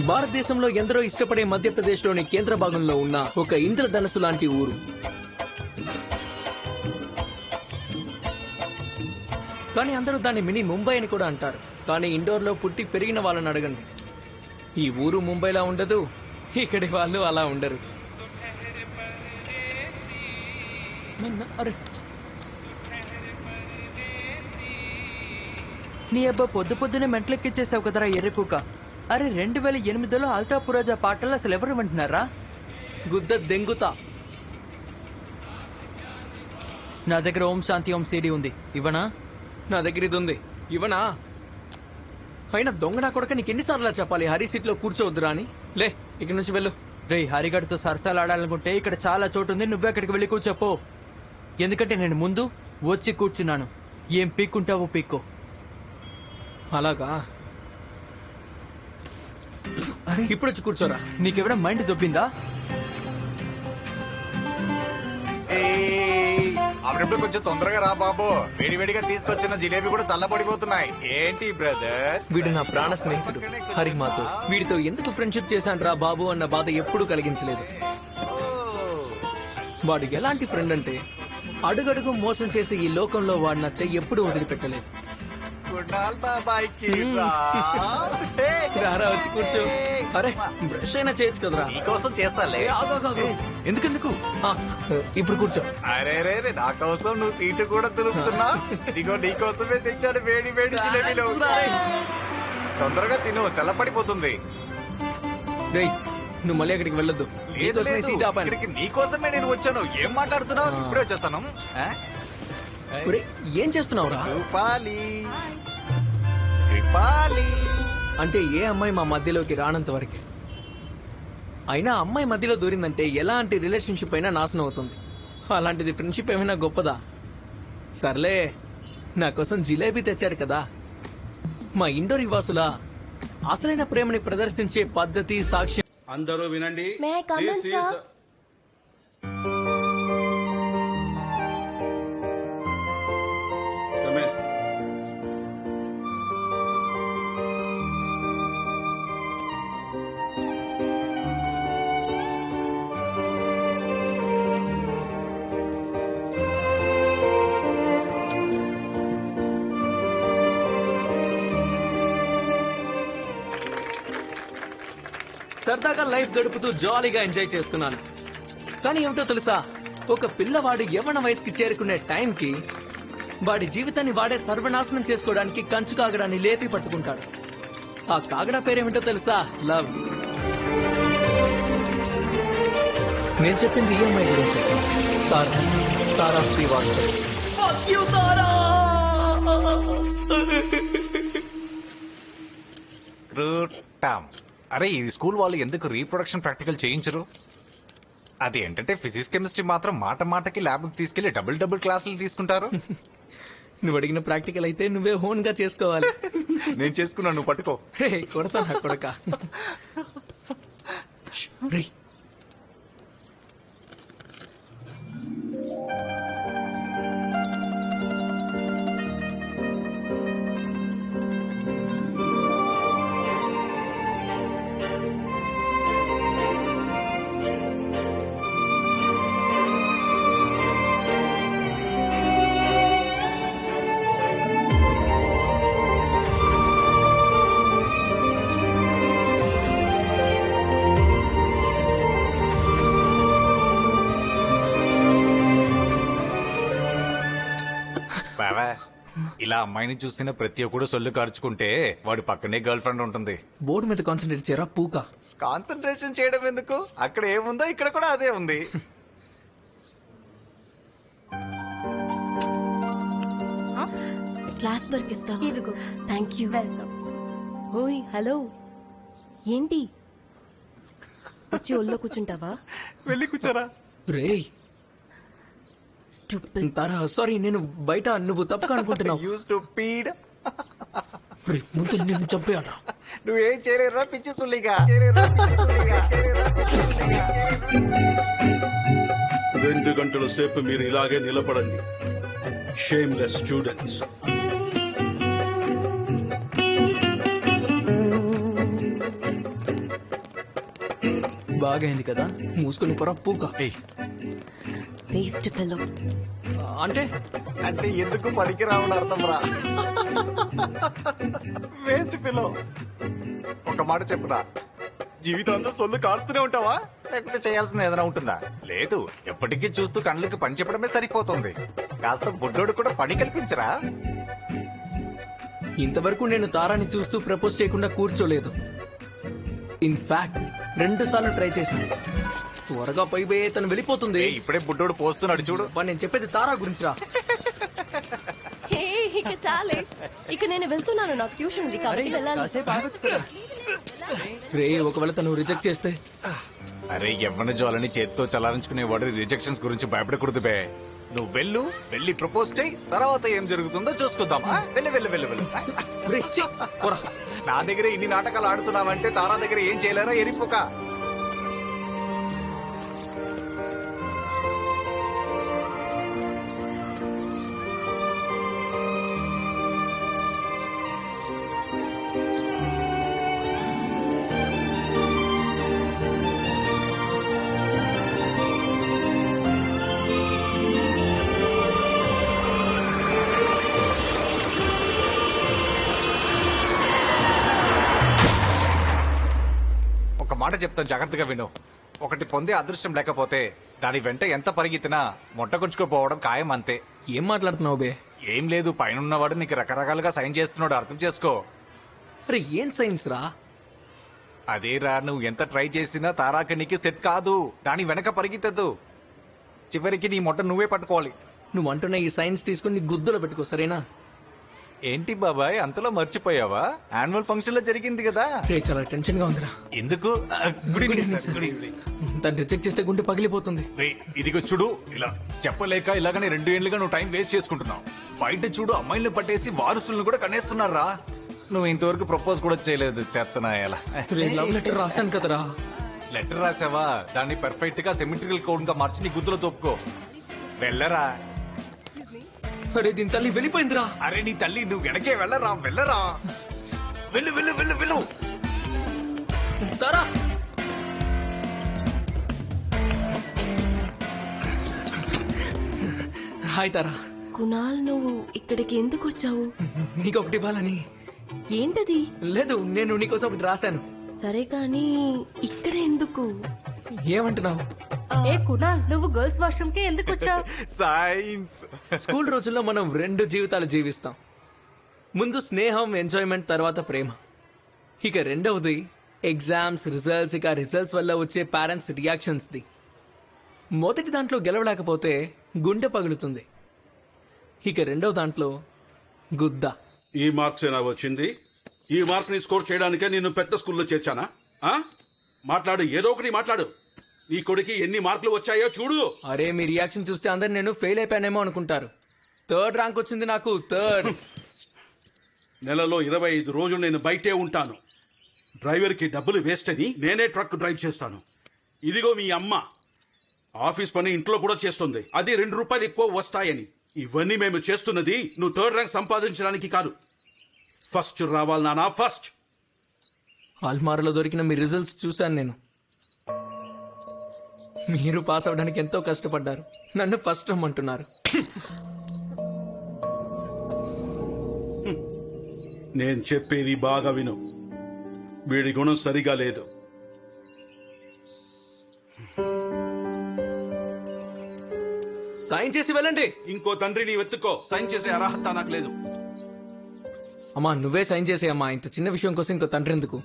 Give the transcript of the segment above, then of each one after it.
భారతదేశంలో ఎందరో ఇష్టపడే మధ్యప్రదేశ్లోని కేంద్ర భాగంలో ఉన్న ఒక ఇంద్రధనస్సు లాంటి ఊరు. కానీ అందరూ దాన్ని మినీ ముంబై అని కూడా అంటారు. కానీ ఇండోర్లో పుట్టి పెరిగిన వాళ్ళని అడగండి, ఈ ఊరు ముంబైలా ఉండదు, ఇక్కడి వాళ్ళు అలా ఉండరు. అరే నీ అబ్బా పొద్దు పొద్దునే మెంట్లెక్కిచ్చేసావు కదరా ఎర్రికుక. అరే 2008లో అల్తాపురాజా పాటలు అసలు ఎవరు వింటున్నారా? గుద్ద దెంగుతా. నా దగ్గర ఓం శాంతి ఓం సీడీ ఉంది, ఇవ్వనా? నా దగ్గర ఇది ఉంది, ఇవనా? అయినా దొంగ నా కొడుక, నీకు ఎన్నిసార్లు చెప్పాలి హరి సీట్ లో కూర్చోవద్దురా అని? లే, ఇక్కడి నుంచి వెళ్ళు. రే, హరిగడ్తో సరసాలు ఆడాలనుకుంటే ఇక్కడ చాలా చోటు ఉంది, నువ్వే అక్కడికి వెళ్ళి కూర్చోపో. ఎందుకంటే నేను ముందు వచ్చి కూర్చున్నాను. ఏం పీక్కుంటావో పీక్కో. అలాగా? అరే ఇప్పుడు వచ్చి కూర్చోరా. నీకెవడ మైండ్ దొబ్బిందా? అప్పుడప్పుడు కొంచెం తొందరగా రా బాబు, వేడివేడిగా తీసుకొచ్చిన జిలేబీ కూడా చల్లబడిపోతున్నాయి. ఏంటి బ్రదర్? వీడు నా ప్రాణ స్నేహితుడు హరి మాతో. వీడితో ఎందుకు ఫ్రెండ్షిప్ చేశాను రా బాబు అన్న బాధ ఎప్పుడూ కలిగించలేదు. వాడు ఎలాంటి ఫ్రెండ్ అంటే అడుగడుగు మోసం చేసి ఈ లోకంలో వాడి నచ్చ ఎప్పుడూ వదిలిపెట్టలేదు. గుణాల్ బాబాయ్కి రారా వచ్చి కూర్చో. అరే బ్రష్ అయినా చేయొచ్చు కదరా. నీకోసం చేస్తాలే. ఎందుకెందుకు? ఇప్పుడు కూర్చో. అరే రే రే, నా కోసం నువ్వు సీటు కూడా తులుస్తున్నా. ఇదిగో నీకోసమే తెచ్చాడు వేడి వేడి జిలేబీలు. తొందరగా తిను, చల్లపడిపోతుంది. రేయ్, నువ్వు మళ్ళీ అక్కడికి వెళ్ళొద్దు. సీట్ ఆపాను. ఇక్కడికి నీకోసమే నేను వచ్చాను. ఏం మాట్లాడుతున్నావు? ఇప్పుడే వచ్చేస్తాను. ఏం చేస్తున్నావురా? కృపాలి కృపాలి అంటే ఏ అమ్మాయి మా మధ్యలోకి రానంత వరకే. అయినా అమ్మాయి మధ్యలో దూరిందంటే ఎలాంటి రిలేషన్షిప్ అయినా నాశనం అవుతుంది. అలాంటిది ఫ్రెండ్షిప్ ఏమైనా గొప్పదా? సర్లే, నా కోసం జిలేబీ తెచ్చాడు కదా. మా ఇండోర్ నివాసుల అసలైన ప్రేమని ప్రదర్శించే పద్ధతి, సాక్ష్యం. అందరూ వినండి. సరదాగా లైఫ్ గడుపుతూ జాలీగా ఎంజాయ్ చేస్తున్నాను. కానీ ఏమిటో తెలుసా, ఒక పిల్లవాడు యవ్వన వయసుకి చేరుకునే టైంకి వాడి జీవితాన్ని వాడే సర్వనాశనం చేసుకోవడానికి కంచు కాగడాన్ని లేపి పట్టుకుంటాడు. ఆ కాగడా పేరేమిటో తెలుసా? లవ్. నేను చెప్పింది ఈఎంఐ గురించి. తారా శ్రీవాస్తవ్. అరే, ఈ స్కూల్ వాళ్ళు ఎందుకు రీప్రొడక్షన్ ప్రాక్టికల్ చేయించరు? అది ఏంటంటే ఫిజిక్స్ కెమిస్ట్రీ మాత్రం మాట మాటకి ల్యాబ్ తీసుకెళ్లి డబుల్ క్లాసులు తీసుకుంటారు. నువ్వు అడిగిన ప్రాక్టికల్ అయితే నువ్వే హోన్ గా చేసుకోవాలి. నేను చేసుకున్నాను, నువ్వు పట్టుకో. కొడతా కొడక. ఇలా అమ్మాయిని చూసిన ప్రతి ఒక్కడు సొల్లు కార్చుకుంటే వాడి పక్కనే గర్ల్ ఫ్రెండ్ ఉంటుంది. బోర్డు మీద కాన్సన్ట్రేట్ చేయరా పూక. కాన్సన్ట్రేషన్ చేయడం ఎందుకు? అక్కడ ఏముందో ఇక్కడ కూడా అదే ఉంది. క్లాస్ వర్క్ ఇస్తావా? ఇదిగో. Thank you. ఓయ్ హలో, ఏంటి వచ్చి ఒళ్ళో కూర్చుంటావా? వెళ్ళి కూర్చోరా. రేయ్ తారా, సారీ, నేను బయట. నువ్వు తప్పక అనుకుంటున్నావు. ముందు నేను చంపేయాలరా. నువ్వేం చేయలేరురా పిచ్చి సుల్లిగా. 2 గంటల సేపు మీరు ఇలాగే నిలబడండి. Shameless students. బాగా అయింది కదా. మూసుకుని పొర పూక. ఏయ్, వేస్ట్ ఫెలో. అంటే అంటే ఎందుకు పనికి రావని అర్థం రా. Waste pillow. ఒక మాట చెప్పురా, జీవితం అంతా సొల్లు కారుతూనే ఉంటావా, లేకపోతే చేయాల్సింది ఏదైనా ఉంటుందా? లేదు, ఎప్పటికీ చూస్తూ కళ్ళకి పని చెప్పడమే సరిపోతుంది. కాస్త బుడ్డోడు కూడా పని కల్పించరా. ఇంతవరకు నేను తారాని చూస్తూ ప్రపోజ్ చేయకుండా కూర్చోలేదు. ఇన్ఫాక్ట్ 2 సార్లు ట్రై చేశాను. త్వరగా పైపోయే తను వెళ్ళిపోతుంది. ఏయ్, ఇప్పుడే బుడ్డోడు పోస్తున్నాడు చూడు. అబ్బా, నేను చెప్పేది తారా గురించిరా. హే, ఇక చాలే. ఇక నేను వెళ్తున్నాను, నాకు ట్యూషన్ ఉంది అరే కాబట్టి వెళ్ళాలి. కాసేపు ఆగొచ్చు కదా. రే, ఒకవేళ తను రిజెక్ట్ చేస్తే? అరే, యవ్వన జోలని చేత్తో చలారించుకునేవాడు రిజెక్షన్స్ గురించి భయపడకూడదు బే. నువ్వు వెళ్ళి ప్రపోజ్ చేయి, తర్వాత ఏం జరుగుతుందో చూసుకుందాం. ఆ? వెళ్ళు. రే, ఛీ, పోరా. నా దగ్గర ఇన్ని నాటకాలు ఆడుతున్నావంటే తారా దగ్గర ఏం చేయలేరా ఎరిపోక. ఒక మాట చెప్తాను, జాగ్రత్తగా విను. ఒకటి పొందే అదృష్టం లేకపోతే దాని వెంట ఎంత పరిగెత్తినా మొట్టకొంచుకోపోవడం ఖాయం, అంతే. ఏం మాట్లాడుతున్నావు బే? ఏం లేదు, పైన ఉన్నవాడు నీకు రకరకాలుగా సైన్ చేస్తున్నాడు, అర్థం చేసుకో. అరే, ఏం సైన్స్ రా? అదేరా, నువ్వు ఎంత ట్రై చేసినా తారాకి నీకు సెట్ కాదు. దాని వెనక పరిగెత్తద్దు, చివరికి నీ మొట్ట నువ్వే పట్టుకోవాలి. నువ్వు అంటున్న ఈ సైన్స్ తీసుకుని నీ గుద్దులో పెట్టుకో, సరేనా? ఏంటి బాబాయ్, అంతలో మర్చిపోయావా? యాన్యువల్ ఫంక్షన్ లో జరిగింది కదా. రే, చాలా టెన్షన్ గా ఉందిరా. ఎందుకు? Good evening sir. Good evening. తను రిజెక్ట్ చేస్తే గుండె పగిలిపోతుంది. ఇదిగో చూడు, ఇలా చెప్పలేక ఇలాగనే 2 ఏళ్లుగా నువ్వు టైం వేస్ట్ చేసుకుంటున్నావు. బయట చూడు, అమ్మాయిలను పట్టేసి వారసులను కూడా కనేస్తున్నారా. నువ్వు ఇంతవరకు ప్రపోజ్ కూడా చేయలేదు, చేస్తున్నా ఎలా? రే, లవ్ లెటర్ రాశాను కదరా. లెటర్ రాసావా? దాన్ని పర్ఫెక్ట్ గా సిమెట్రికల్ కోడ్ గా మార్చి నీ గుద్దులో తోపుకో. వెళ్ళరా. అరే, దీని తల్లి వెళ్ళిపోయిందిరా. అరే, నీ తల్లి, నువ్వు వెనకే వెళ్ళరా. వెళ్ళు. తారా, హాయ్ తారా. కునాల్, నువ్వు ఇక్కడికి ఎందుకు వచ్చావు? నీకు ఒకటి ఇవ్వాలని. ఏంటది? లేదు, నేను నీకోసం ఒకటి రాశాను. సరే కానీ ఇక్కడ ఎందుకు? ఏమంటున్నావు? ఏ కునాల్, నువ్వు గర్ల్స్ వాష్రూమ్ కి ఎందుకు వచ్చావు? సైన్స్. స్కూల్ రోజుల్లో మనం 2 జీవితాలు జీవిస్తాం. ముందు స్నేహం, ఎంజాయ్మెంట్, తర్వాత ప్రేమ. ఇక రెండవది ఎగ్జామ్స్, రిజల్ట్స్. ఇక రిజల్ట్స్ వల్ల వచ్చే పేరెంట్స్ రియాక్షన్స్ ది. మొదటి దాంట్లో గెలవలేకపోతే గుండె పగులుతుంది. ఇక రెండవ దాంట్లో గుద్ద. ఈ మార్క్స్ ఏనా వచ్చింది? ఈ మార్క్ ని స్కోర్ చేయడానికే నేను పెద్ద స్కూల్లో చేర్చానా? ఆ? మాట్లాడు, ఏదో ఒకటి మాట్లాడు. నీ కొడుకు ఎన్ని మార్కులు వచ్చాయో చూడు. అరే, మీ రియాక్షన్ చూస్తే అందరు నేను ఫెయిల్ అయిపోయానేమో అనుకుంటారు. 3rd ర్యాంక్ వచ్చింది నాకు. 3rd. నెలలో 25 రోజులు నేను బయటే ఉంటాను. డ్రైవర్ కి డబ్బులు వేస్ట్ అని నేనే ట్రక్ డ్రైవ్ చేస్తాను. ఇదిగో మీ అమ్మ ఆఫీస్ పని ఇంట్లో కూడా చేస్తుంది, అది 2 రూపాయలు ఎక్కువ వస్తాయని. ఇవన్నీ మేము చేస్తున్నది నువ్వు 3rd ర్యాంక్ సంపాదించడానికి కాదు. ఫస్ట్ రావాలి నానా, ఫస్ట్. అల్మారాలో దొరికిన మీ రిజల్ట్స్ చూశాను నేను. మీరు పాస్ అవడానికి ఎంతో కష్టపడ్డారు, నన్ను ఫస్ట్ రమ్మంటున్నారు. నేను చెప్పేది బాగా విను. వీడి గుణం సరిగా లేదు. సైన్ చేసి వెళ్ళండి. ఇంకో తండ్రిని వెతుక్కో. సైన్ చేసే అర్హత నాకు లేదు. అమ్మా, నువ్వే సైన్ చేసేయమ్మా. ఇంత చిన్న విషయం కోసం ఇంకో తండ్రి ఎందుకు?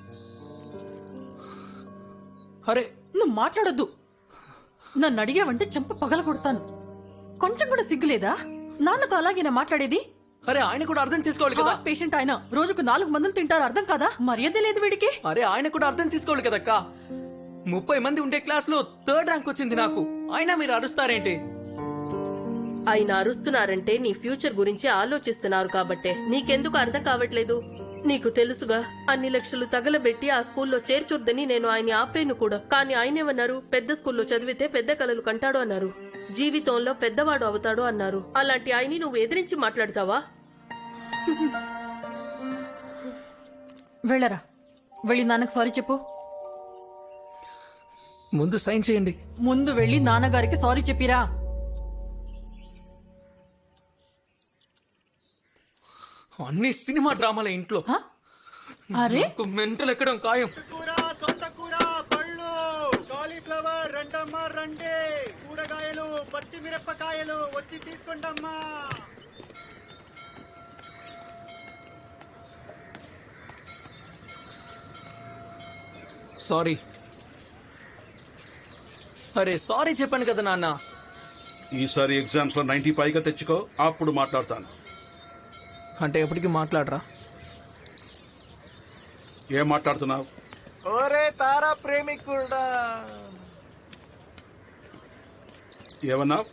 అరే, నువ్వు మాట్లాడొద్దు. నన్ను అడిగావంటే చెంప పగల కొడతాను. కొంచెం కూడా సిగ్గులేదా? నాన్నతో అలాగేనా మాట్లాడేది? అరే, ఆయన కూడా అర్థం చేసుకోవాలి కదా. హార్ట్ పేషెంట్ ఆయన, రోజుకు 4 మందులు తింటారు, అర్థం కాదా? మర్యాద లేదు వీడికి. అరే, ఆయన కూడా అర్థం చేసుకోవాలి కదక్క. 30 మంది ఉండే క్లాస్ లో 3rd ర్యాంక్ వచ్చింది నాకు. అయినా మీరు అరుస్తారేంటి? ఆయన అరుస్తున్నారంటే నీ ఫ్యూచర్ గురించి ఆలోచిస్తున్నారు కాబట్టే. నీకెందుకు అర్థం కావట్లేదు? నీకు తెలుసుగా, అన్ని లక్షలు తగలబెట్టి ఆ స్కూల్లో చేర్చొద్దని నేను ఆయన ఆపేను కూడా. కానీ ఆయనేమన్నారు? పెద్ద స్కూల్లో చదివితే పెద్ద కలలు కంటాడు అన్నారు, జీవితంలో పెద్దవాడు అవుతాడు అన్నారు. అలాంటి ఆయన్ని నువ్వు ఎదిరించి మాట్లాడతావా? వెళ్ళరా, వెళ్ళి నాన్నకు సారీ చెప్పు. ముందు సైన్ చేయండి. ముందు వెళ్ళి నాన్నగారికి సారీ చెప్పిరా. అన్ని సినిమా డ్రామాల ఇంట్లో హ? అరే మెంటల్ ఎక్కడం ఖాయం. పళ్ళు కాలీఫ్లవర్ రెండమ్మా రండి, కూరగాయలు పచ్చిమిరపకాయలు వచ్చి తీసుకుంటమ్మా. సారీ. అరే సారీ చెప్పాను కదా నాన్న. ఈసారి ఎగ్జామ్స్ లో 90 పైగా తెచ్చుకో, అప్పుడు మాట్లాడతాను. అంటే ఎప్పటికీ మాట్లాడరా? ఏం మాట్లాడుతున్నావు? ఓరే తారా ప్రేమికుడా. ఏమన్నావు?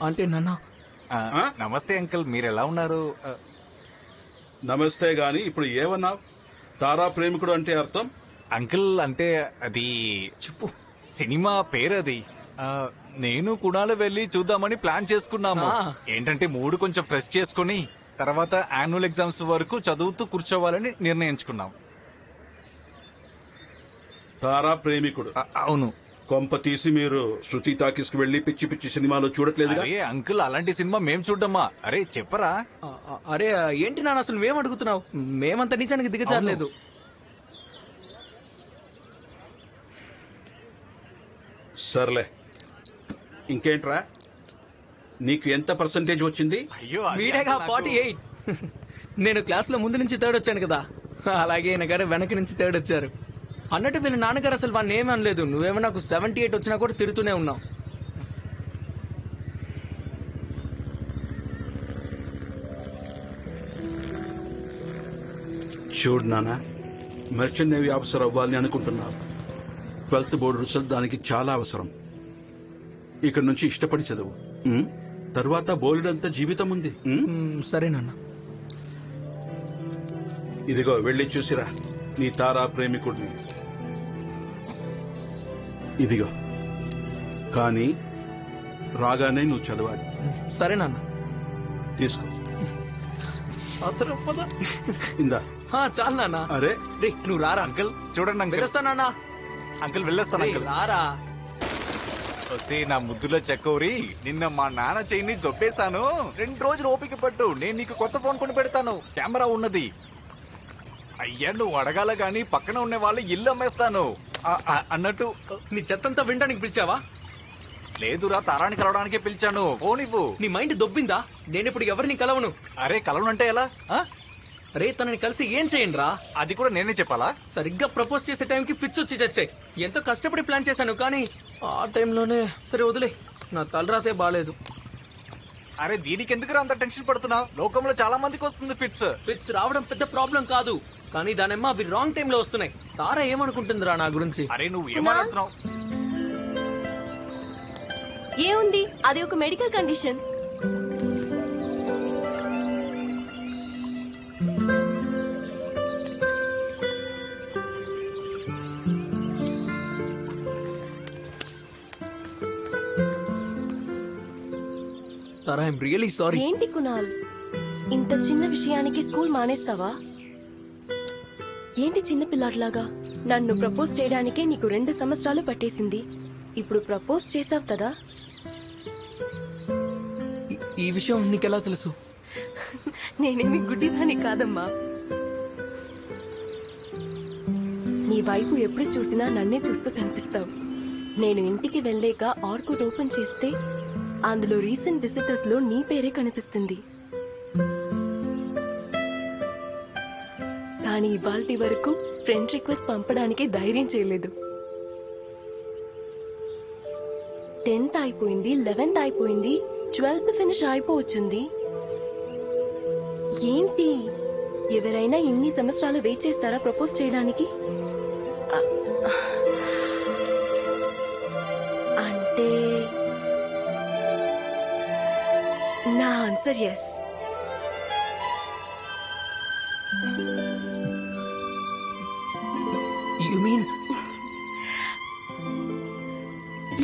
అంటే నాన్న నమస్తే అంకుల్, మీరు ఎలా ఉన్నారు? నమస్తే గాని ఇప్పుడు ఏమన్నావు? తారా ప్రేమికుడు అంటే అర్థం? అంకుల్ అంటే అది చెప్పు. సినిమా పేరు అది. నేను కుణాలు వెళ్ళి చూద్దామని ప్లాన్ చేసుకున్నాము. ఆ. ఏంటంటే మూడు కొంచెం ఫ్రెష్ చేసుకుని తర్వాత యాన్యువల్ ఎగ్జామ్స్ వరకు చదువుతూ కూర్చోవాలని నిర్ణయించుకున్నాం. తారా ప్రేమికుడు. అవును. కొంప తీసి మీరు శృతి టాకీస్ కి వెళ్లి పిచ్చి పిచ్చి సినిమాలు చూడట్లేదుగా? అరే అంకుల్, అలాంటి సినిమా మేం చూడమ్మా. అరే చెప్పరా. అరే ఏంటి నాన్న అసలు మేము అడుగుతున్నావు? మేమంత నిజానికి దిగజారలేదు. సర్లే, ఇంకేంట్రా? నీకు ఎంత పర్సంటేజ్ వచ్చింది? అయ్యో వీడేగా 48. నేను క్లాస్ లో ముందు నుంచి థర్డ్ వచ్చాను కదా, అలాగే ఈయన గారు వెనక నుంచి థర్డ్ వచ్చారు. అన్నట్టు వీళ్ళ నాన్నగారు అసలు వాడిని ఏమీ అనలేదు. నువ్వేమో నాకు 78 వచ్చినా కూడా తిరుగుతూనే ఉన్నావు. చూడు నాన్న, మెర్చెంట్ నేవీ ఆఫీసర్ అవ్వాలని అనుకుంటున్నావు. 12th బోర్డు రిజల్ట్ దానికి చాలా అవసరం. ఇక్కడ నుంచి ఇష్టపడి చదువు. తర్వాత బోలెడంత జీవితం ఉంది. సరే నాన్న. ఇదిగో వెళ్ళి చూసిరా నీ తారా ప్రేమికుడిని. ఇదిగో, కానీ రాగానే నువ్వు చదవాలి. సరే నాన్న. తీసుకో. అతను పద. ఇందా. చాలు నాన్న. అరే రే నువ్వు రారా. అంకుల్ చూడండి అంకుల్. వెళ్ళొస్తా నాన్న. అంకుల్ వెళ్ళొస్తాను రేయ్, అంకుల్. రారా. వస్తే నా ముద్దులో చెక్కూరి, నిన్న మా నాన్న చెయ్యిని దొబ్బేశాను. 2 రోజులు ఓపిక పట్టు, నేను నీకు కొత్త ఫోన్ కొని పెడతాను. కెమెరా ఉన్నది. అయ్యా నువ్వు అడగాల గాని పక్కన ఉన్న వాళ్ళు ఇల్లు అమ్మేస్తాను అన్నట్టు. నీ చెత్తంతా వినడానికి పిలిచావా? లేదురా, తారాన్ని కలవడానికే పిలిచాను. ఫోన్ ఇవ్వు. నీ మైండ్ దొబ్బిందా? నేనిప్పుడు ఎవరిని కలవను. అరే కలవనంటే ఎలా? రే తనని కలిసి ఏం చేయండి రా? అది కూడా నేనే చెప్పాలా? సరిగ్గా ప్రపోజ్ చేసే టైంకి ఫిక్స్ వచ్చి చచ్చాయి. ఎంతో కష్టపడి ప్లాన్ చేశాను కానీ ఆ టైంలోనే. సరే వదిలే, నా తలరాతే బాలేదు. అరే దీనికి ఎందుకు అంత టెన్షన్ పడుతున్నావు? లోకంలో చాలా మందికి వస్తుంది ఫిట్స్. ఫిక్స్ రావడం పెద్ద ప్రాబ్లం కాదు, కానీ దానమ్మ అవి రాంగ్ టైంలో వస్తున్నాయి. తారా ఏమనుకుంటుందిరా నా గురించి? అరే నువ్వు ఏమనుకుంటున్నావు? ఏముంది, అది ఒక medical condition. Tara, I'm really sorry. ఏంటి కునాల్, ఇంత చిన్న విషయానికి స్కూల్ మానేస్తావా? ఏంటి చిన్న పిల్లాడిలాగా? నన్ను ప్రపోజ్ చేయడానికే నీకు 2 సంవత్సరాలు పట్టేసింది. ఇప్పుడు ప్రపోజ్ చేసావు కదా. ఈ విషయం నీకెలా తెలుసు? నేనేమి గుడ్డిదాని కాదమ్మా. నీ వైపు ఎప్పుడు చూసినా నన్నే చూస్తూ కనిపిస్తావు. నేను ఇంటికి వెళ్ళాక ఆర్కుట్ ఓపెన్ చేస్తే అందులో రీసెంట్ విజిటర్స్ లో నీ పేరే కనిపిస్తుంది. కానీ ఇవాల్టి వరకు ఫ్రెండ్ రిక్వెస్ట్ పంపడానికి ధైర్యం చేయలేదు. 10th అయిపోయింది, 11th అయిపోయింది, 12th ఫినిష్ అయిపోవచ్చుంది. ఏంటి, ఎవరైనా ఇన్ని సంవత్సరాలు వెయిట్ చేస్తారా ప్రపోజ్ చేయడానికి? అంటే నా answer yes. You mean?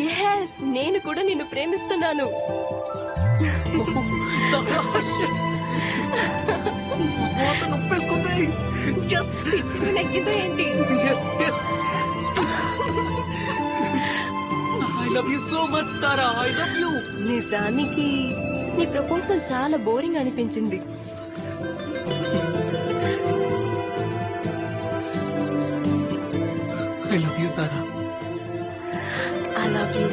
Yes, నేను కూడా నిన్ను ప్రేమిస్తున్నాను. నొప్పేసుకుంది. నెగ్గిందో ఏంటి? Love you so much Tara. I love you. నిజానికి నీ ప్రపోజల్ చాలా బోరింగ్ అనిపించింది. I love you Tara. I love you.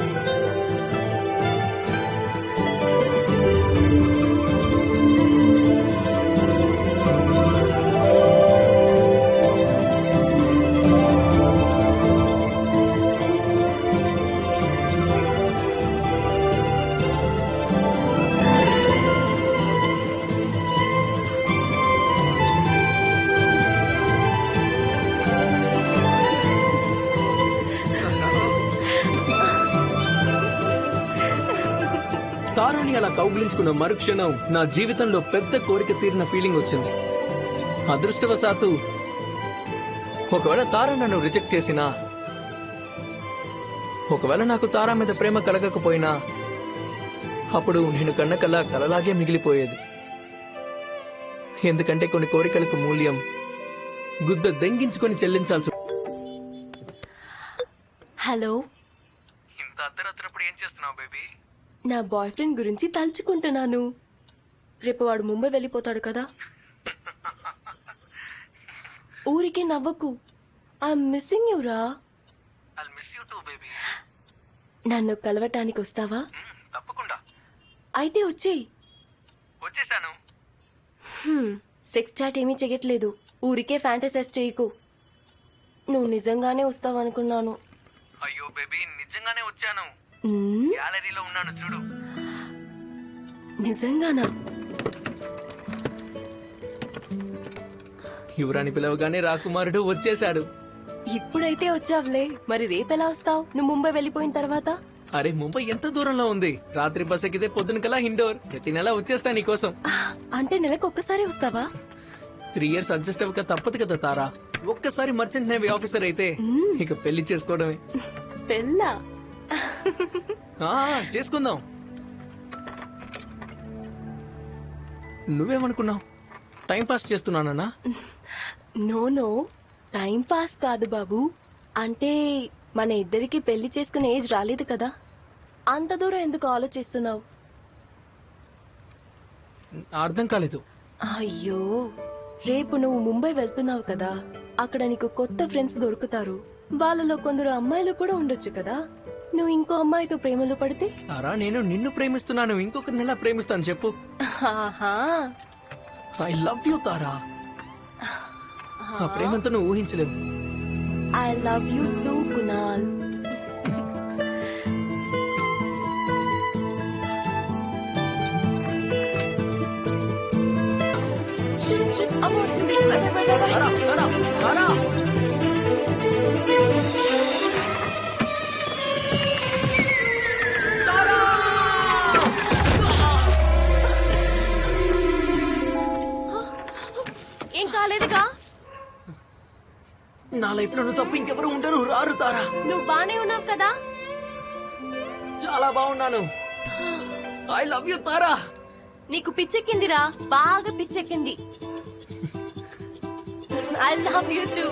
తారాని అలా కౌగిలించుకున్న మరుక్షణం నా జీవితంలో పెద్ద కోరిక తీరిన ఫీలింగ్ వచ్చింది. అదృష్టవశాత్తు ఒకవేళ తారా నన్ను రిజెక్ట్ చేసినా, ఒకవేళ నాకు తారా మీద ప్రేమ కలగకపోయినా, అప్పుడు నేను కళ్ళ కలలాగే మిగిలిపోయేది. ఎందుకంటే కొన్ని కోరికలకు మూల్యం గుద్ద దెంగించుకొని చెల్లించాల్సి. హలో, ఇంత అర్ధరాత్రప్పుడు ఏం చేస్తున్నావు బేబీ? నా బాయ్ ఫ్రెండ్ గురించి తలుచుకుంటున్నాను. రేపు వాడు ముంబై వెళ్ళిపోతాడు కదా. ఊరికే నవ్వకు. ఐఎమ్ మిస్సింగ్ యూ రా. I'll miss you too baby. నన్ను కలవటానికి వస్తావా? తప్పకుండా. అయితే వచ్చేయ్. వచ్చేసాను. సెక్స్ చాట్ ఏమీ చెయ్యట్లేదు. ఊరికే ఫ్యాంటసైజ్ చేయకు. నువ్వు నిజంగానే వస్తావనుకున్నాను. అయ్యో బేబీ, నిజంగానే వచ్చాను. గ్యాలరీలో ఉన్నాను చూడు. నిజంగానా? యువరాణి పిలవగానే రాకుమారుడు వచ్చేశాడు. ఇప్పుడైతే వచ్చావులే, మరి రేపెలా వస్తావు? నువ్వు ముంబై వెళ్ళిపోయిన తర్వాత? అరే, ముంబై ఎంత దూరంలో ఉంది? రాత్రి బస్ ఎక్కితే పొద్దున కల్లా ఇండోర్. ప్రతి నెల వచ్చేస్తా నీకోసం. అంటే నెలకు ఒక్కసారి వస్తావా? 3 years అడ్జస్ట్ అవ్వక తప్పదు కదా తారా. ఒక్కసారి మర్చెంట్ నేవీ ఆఫీసర్ అయితే ఇక పెళ్లి చేసుకోవడమే. పెళ్ళా? చేసుకుందాం. నువ్వేమనుకున్నావు? టైం పాస్ చేస్తున్నానన్నా? నో, టైం పాస్ కాదు బాబు. అంటే మన ఇద్దరికి పెళ్లి చేసుకునే ఏజ్ రాలేదు కదా. అంత దూరం ఎందుకు ఆలోచిస్తున్నావు? అర్థం కాలేదు. అయ్యో, రేపు నువ్వు ముంబై వెళ్తున్నావు కదా. అక్కడ నీకు కొత్త ఫ్రెండ్స్ దొరుకుతారు. వాళ్ళలో కొందరు అమ్మాయిలు కూడా ఉండొచ్చు కదా. నువ్వు ఇంకో అమ్మాయితో ప్రేమలో పడితే? తారా, నేను నిన్ను ప్రేమిస్తున్నాను. ఇంకొకరిని ఎలా ప్రేమిస్తాను చెప్పు? I love you Tara. ఆ ప్రేమంతా నువ్వు ఊహించలేవు. I love you too Kunal. అమ్మ వచ్చింది. తారా, తారా, తారా. ఏం కాలేదుగా? నా లైఫ్ లో తప్ప ఇంకెవరు ఉండరు. రారు తారా. నువ్వు బానే ఉన్నావు కదా? చాలా బాగున్నాను. I love you Tara. నీకు పిచ్చెక్కిందిరా, బాగా పిచ్చెక్కింది. I love you too.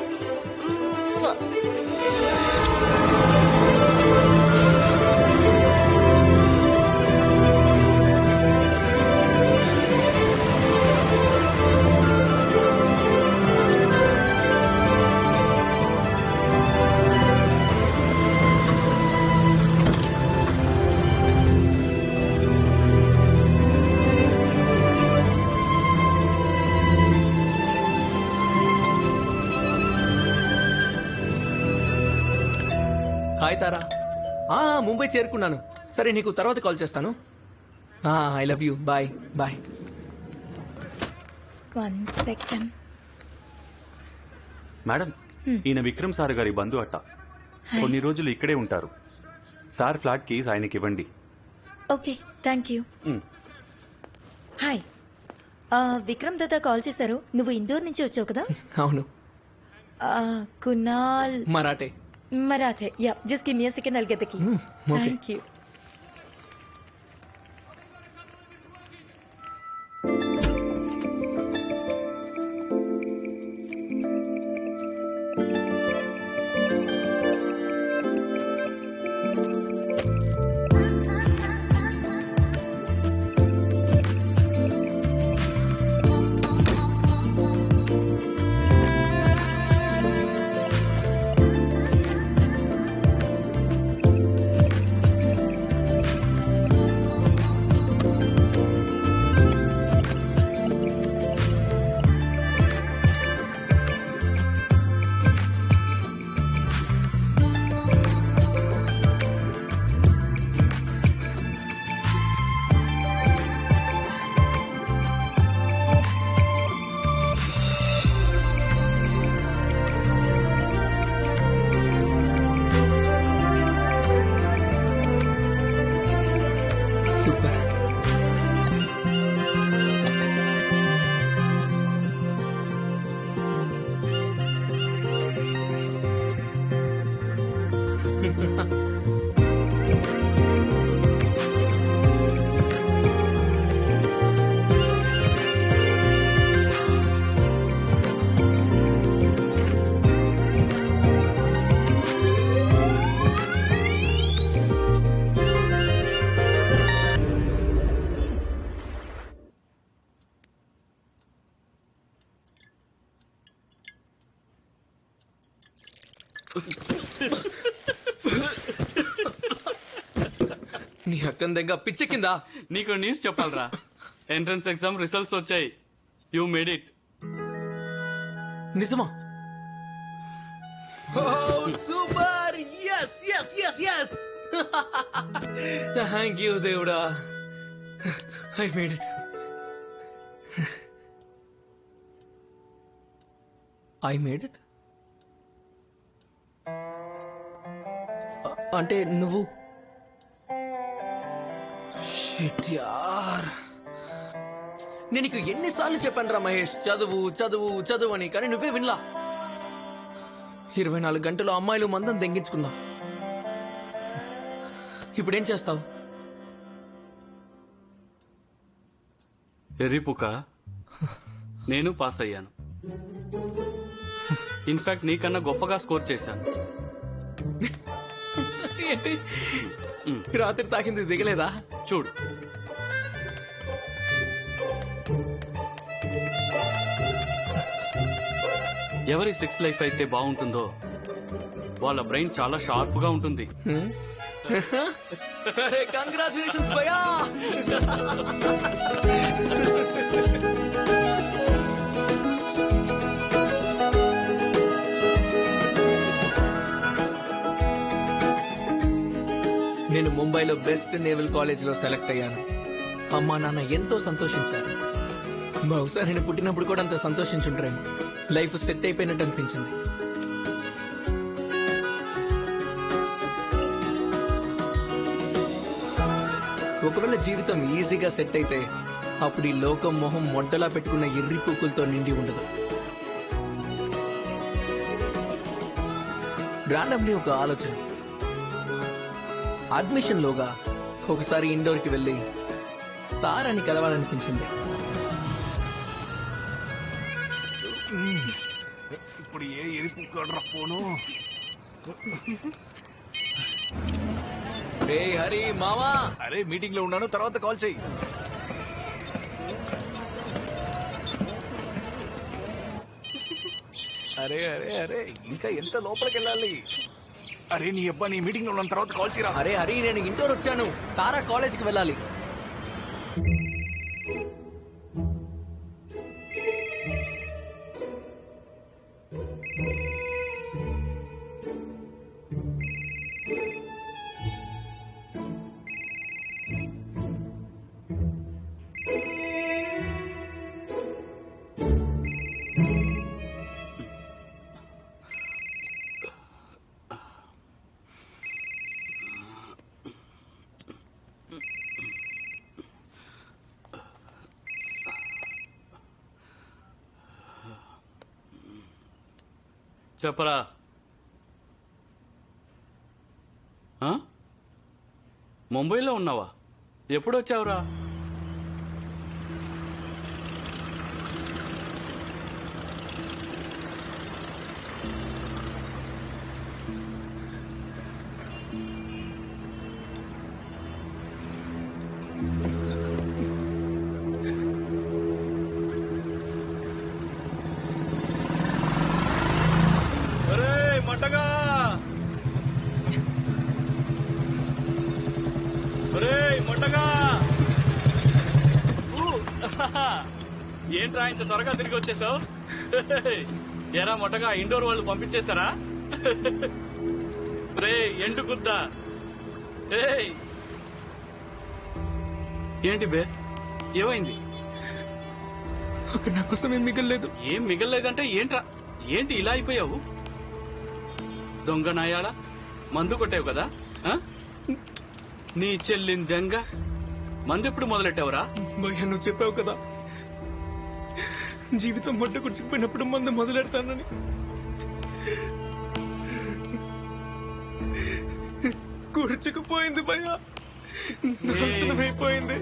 Hi Tara. Mumbai చేరుకున్నాను. సరే, నీకు తర్వాత కాల్ చేస్తాను. I love you. Bye bye. 1 second. Madam, ఈయన విక్రమ్ సార్ గారి బంధు అట్ట. కొన్ని రోజులు ఇక్కడే ఉంటారు. సార్ ఫ్లాట్ కీస్ ఆయనకి ఇవ్వండి. Okay, thank you. Hi, Vikram Dada call చేశారు. నువ్వు ఇండోర్ నుంచి వచ్చావు కదా? అవును. Kunal Marathe. Marathe. Yeah, just give me a second, I'll get the key. Thank you. నీ అక్కన దగ్గర పిచ్చెక్కిందా? నీకు న్యూస్ చెప్పాలరా, ఎంట్రన్స్ ఎగ్జామ్ రిజల్ట్స్ వచ్చాయి. You made it. నిజమా? Super! yes yes yes yes thank you దేవుడా, I made it. I made it అంటే నువ్వు షిట్ యార్, నేను నీకు ఎన్నిసార్లు చెప్పాను రా మహేష్, చదువు చదువు చదువు అని, కానీ నువ్వే వినలా. 24 గంటలు అమ్మాయిలు మందం దెంగించుకున్నా. ఇప్పుడేం చేస్తావు? ఎర్రిపుక, నేను పాస్ అయ్యాను. ఇన్ఫాక్ట్ నీకన్నా గొప్పగా స్కోర్ చేశాను. ఏంటి రాత్రి తాకింది దిగలేదా? చూడు, ఎవరి సెక్స్ లైఫ్ అయితే బాగుంటుందో వాళ్ళ బ్రెయిన్ చాలా షార్ప్ గా ఉంటుంది. కంగ్రాచులేషన్స్ భయ్యా. నేను ముంబైలో బెస్ట్ నేవల్ కాలేజ్ లో సెలెక్ట్ అయ్యాను. అమ్మా నాన్న ఎంతో సంతోషించారు. బహుశా నేను పుట్టినప్పుడు కూడా అంత సంతోషించుంటారేమో. లైఫ్ సెట్ అయిపోయినట్టు అనిపించింది. ఒకవేళ జీవితం ఈజీగా సెట్ అయితే అప్పుడు ఈ లోకం మొహం మొడ్డలా పెట్టుకున్న ఎర్రి పూకులతో నిండి ఉండదు. రాండమ్లీ ఒక ఆలోచన. అడ్మిషన్ లోగా ఒకసారి ఇండోర్ కి వెళ్ళి తారని కలవాలనిపించింది. ఇప్పుడు ఏ ఎరుపు ఫోను? రే హరి మావా, అరే మీటింగ్ లో ఉన్నాను, తర్వాత కాల్ చెయ్యి. అరే అరే అరే ఇంకా ఎంత లోపలికి వెళ్ళాలి? అరే నీ అబ్బా, నీ మీటింగ్ లో ఉన్న తర్వాత కాల్ చేయరా. అరే హరి, నేను ఇండోర్ వచ్చాను, తారా కాలేజ్ కి వెళ్ళాలి. చెప్పరా. ముంబైలో ఉన్నావా? ఎప్పుడు వచ్చావురా? ఏంట్రా ఇంత త్వరగా తిరిగి వచ్చేసావు? ఎరా మొట్టగా ఇండోర్ వాళ్ళు పంపించేస్తారా? రే ఎండు కుద్దా, ఏంటి బే, ఏమైంది? నా కోసం ఏం మిగల్లేదు. ఏం మిగల్లేదంటే ఏంట్రా? ఏంటి ఇలా అయిపోయావు? దొంగ నాయాల మందు కొట్టావు కదా? నీ చెల్లిన దెంగ మందు ఎప్పుడు మొదలెట్టావురా? భయ్యా, నువ్వు చెప్పావు కదా జీవితం మొట్ట కుట్టుకుపోయినప్పుడు మందు మొదలెడతానని. ముడుచుకుపోయింది భయ్యా, నాశనమైపోయింది.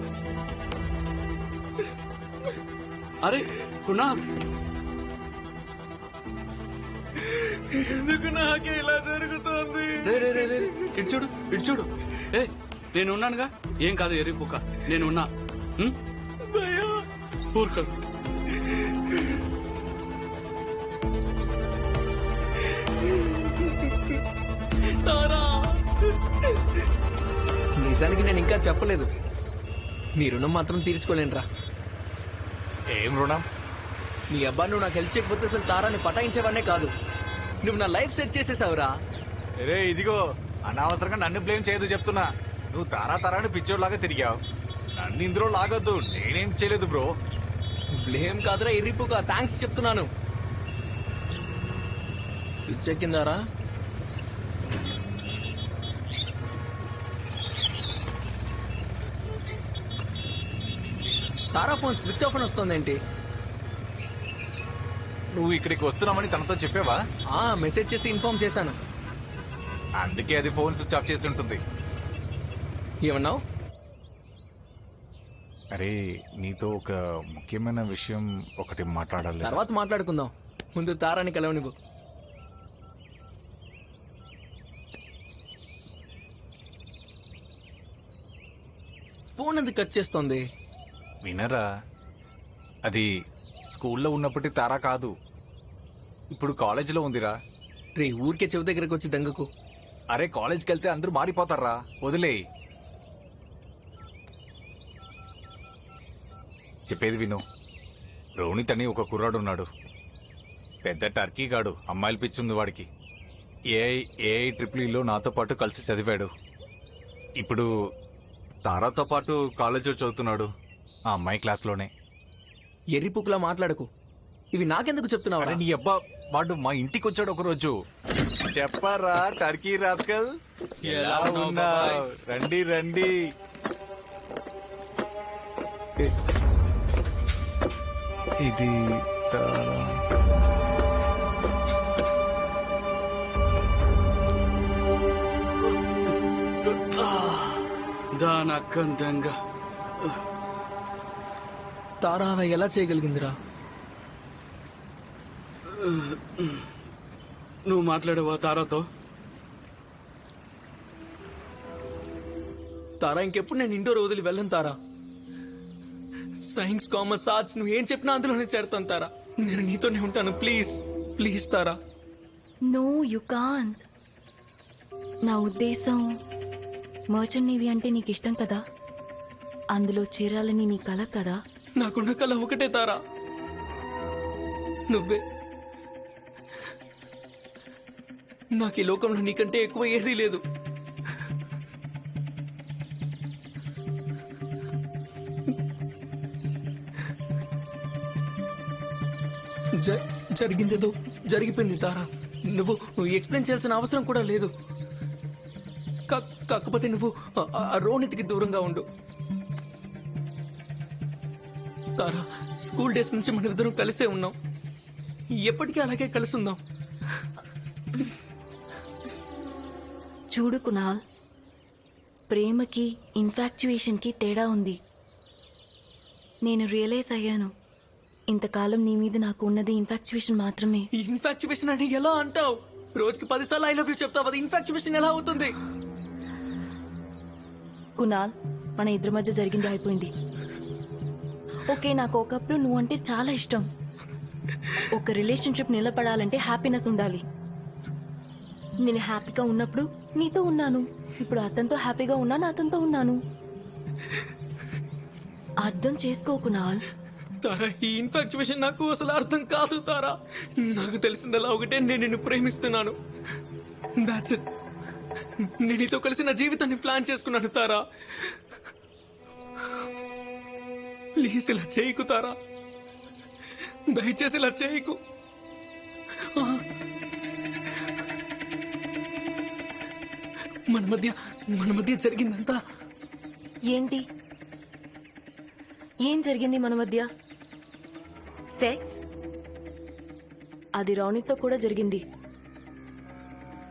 అరే కునాల్, ఎందుకు నాకే ఇలా జరుగుతోంది? రే రే రే రే, ఇటు చూడు ఇటు చూడు. ఏ నేను ఉన్నానుగా, ఏం కాదు ఎర్రి కుక్క, నేను ఉన్నా. ఊరుకో. నిజానికి నేను ఇంకా చెప్పలేదు, నీ రుణం మాత్రం తీర్చుకోలేనురా. ఏం రుణం? నీ అబ్బా, నువ్వు నాకు హెల్ప్ చేయకపోతే అసలు తారాన్ని పటాయించేవాడినే కాదు. నువ్వు నా లైఫ్ సెట్ చేసేసావురా. రే ఇదిగో, అనవసరంగా నన్ను బ్లేమ్ చేయదు చెప్తున్నా. నువ్వు తారాని పిచ్చోడ్లాగా తిరిగావు, నన్ను ఇందులో లాగొద్దు. నేనేం చేయలేదు బ్రో. బ్లేమ్ కాదురా ఎర్రిపుగా, థ్యాంక్స్ చెప్తున్నాను. ఇచ్చెక్కిందారా? తారా ఫోన్ స్విచ్ ఆఫ్ అని వస్తుందేంటి? నువ్వు ఇక్కడికి వస్తున్నామని తనతో చెప్పావా? మెసేజ్ చేసి ఇన్ఫార్మ్ చేశాను. అందుకే అది ఫోన్ స్విచ్ ఆఫ్ చేసి ఉంటుంది. ఏమన్నావు? అరే నీతో ఒక ముఖ్యమైన విషయం ఒకటి మాట్లాడాలి. తర్వాత మాట్లాడుకుందాం, ముందు తారాని కలవ నువ్వు. ఫోన్ ఎందుకు కట్ చేస్తోంది? వినరా, అది స్కూల్లో ఉన్నప్పటి తారా కాదు, ఇప్పుడు కాలేజీలో ఉందిరా. రే ఊరికే చెవి దగ్గరకు వచ్చి దంగకు. అరే కాలేజ్కి వెళ్తే అందరూ మారిపోతారా, వదిలేయ్. చెప్పేది విను. రోనిత్ అని ఒక కుర్రాడు ఉన్నాడు, పెద్ద టర్కీ గాడు. అమ్మాయిలు పిచ్చుంది వాడికి. ఏఐ నాతో పాటు కలిసి చదివాడు. ఇప్పుడు తారాతో పాటు కాలేజీలో చదువుతున్నాడు, ఆ అమ్మాయి క్లాస్లోనే. ఎర్రిపుకులా మాట్లాడకు, ఇవి నాకెందుకు చెప్తున్నావు? నీ అబ్బా, వాడు మా ఇంటికి వచ్చాడు ఒకరోజు. చెప్పరా టర్కీ రాస్కల్, ఎలా ఉన్నావ్? రండి రండి. ఇది దాని అక్కందంగా తారా అలా ఎలా చేయగలిగిందిరా? నువ్వు మాట్లాడవా తారాతో? తారా, ఇంకెప్పుడు నేను ఇండోర్ వదిలి వెళ్ళను తారా. సైన్స్, కామర్స్, ఆర్ట్స్ నువ్వు ఏం చెప్పినా అందులోనే చేరుతాను తారా. నేను నీతోనే ఉంటాను, please please Tara. No you can't. నా ఉద్దేశం, మర్చెంట్ నేవీ అంటే నీకు ఇష్టం కదా, అందులో చేరాలని నీ కల కదా. నాకున్న కళ ఒకటే తారా, నువ్వే. నాకు ఈ లోకంలో నీకంటే ఎక్కువ ఏదీ లేదు. జరిగిందేదో జరిగిపోయింది తారా. నువ్వు ఎక్స్ప్లెయిన్ చేయాల్సిన అవసరం కూడా లేదు. కాకపోతే నువ్వు రోనిత్కి దూరంగా ఉండు తారా. స్కూల్ డేస్ నుంచి మన ఇద్దరం కలిసే ఉన్నాం, ఎప్పటికీ అలాగే కలిసి ఉందాం. చూడు కునాల్, ప్రేమకి ఇన్ఫాక్చుయేషన్ కి తేడా ఉంది. నేను రియలైజ్ అయ్యాను, ఇంతకాలం నీ మీద నాకు ఉన్నది ఇన్ఫాక్చుయేషన్ మాత్రమే. ఇన్ఫాక్చుయేషన్ అని ఎలా అంటావు? రోజుకి 10 సార్లు ఐ లవ్ యూ చెప్తావు, అది ఇన్ఫాక్చుయేషన్ ఎలా అవుతుంది? కునాల్, మన ఇద్దరి మధ్య జరిగింది అయిపోయింది. ఓకే, నాకు ఒకప్పుడు నువ్వంటే చాలా ఇష్టం. ఒక రిలేషన్షిప్ నిలబడాలంటే హ్యాపీనెస్ ఉండాలి. నేను హ్యాపీగా ఉన్నప్పుడు నీతో ఉన్నాను, ఇప్పుడు అతనితో హ్యాపీగా ఉన్నాను, అతనితో ఉన్నాను. అర్థం చేసుకో కునాల్. తారా, ఈ ఇన్ఫాక్చుయేషన్ నాకు అసలు అర్థం కాదు తారా. నాకు తెలిసిందలా ఒకటే, నేను నిన్ను ప్రేమిస్తున్నాను. That's it. నేను నీతో కలిసి నా జీవితాన్ని ప్లాన్ చేసుకున్నాను తారా. ప్లీజ్ ఇలా చేయకు తారా, దయచేసి ఇలా చేయకు. మన మధ్య జరిగిందంతా ఏంటి? ఏం జరిగింది మన మధ్య? సెక్స్? అది రౌనీతో కూడా జరిగింది.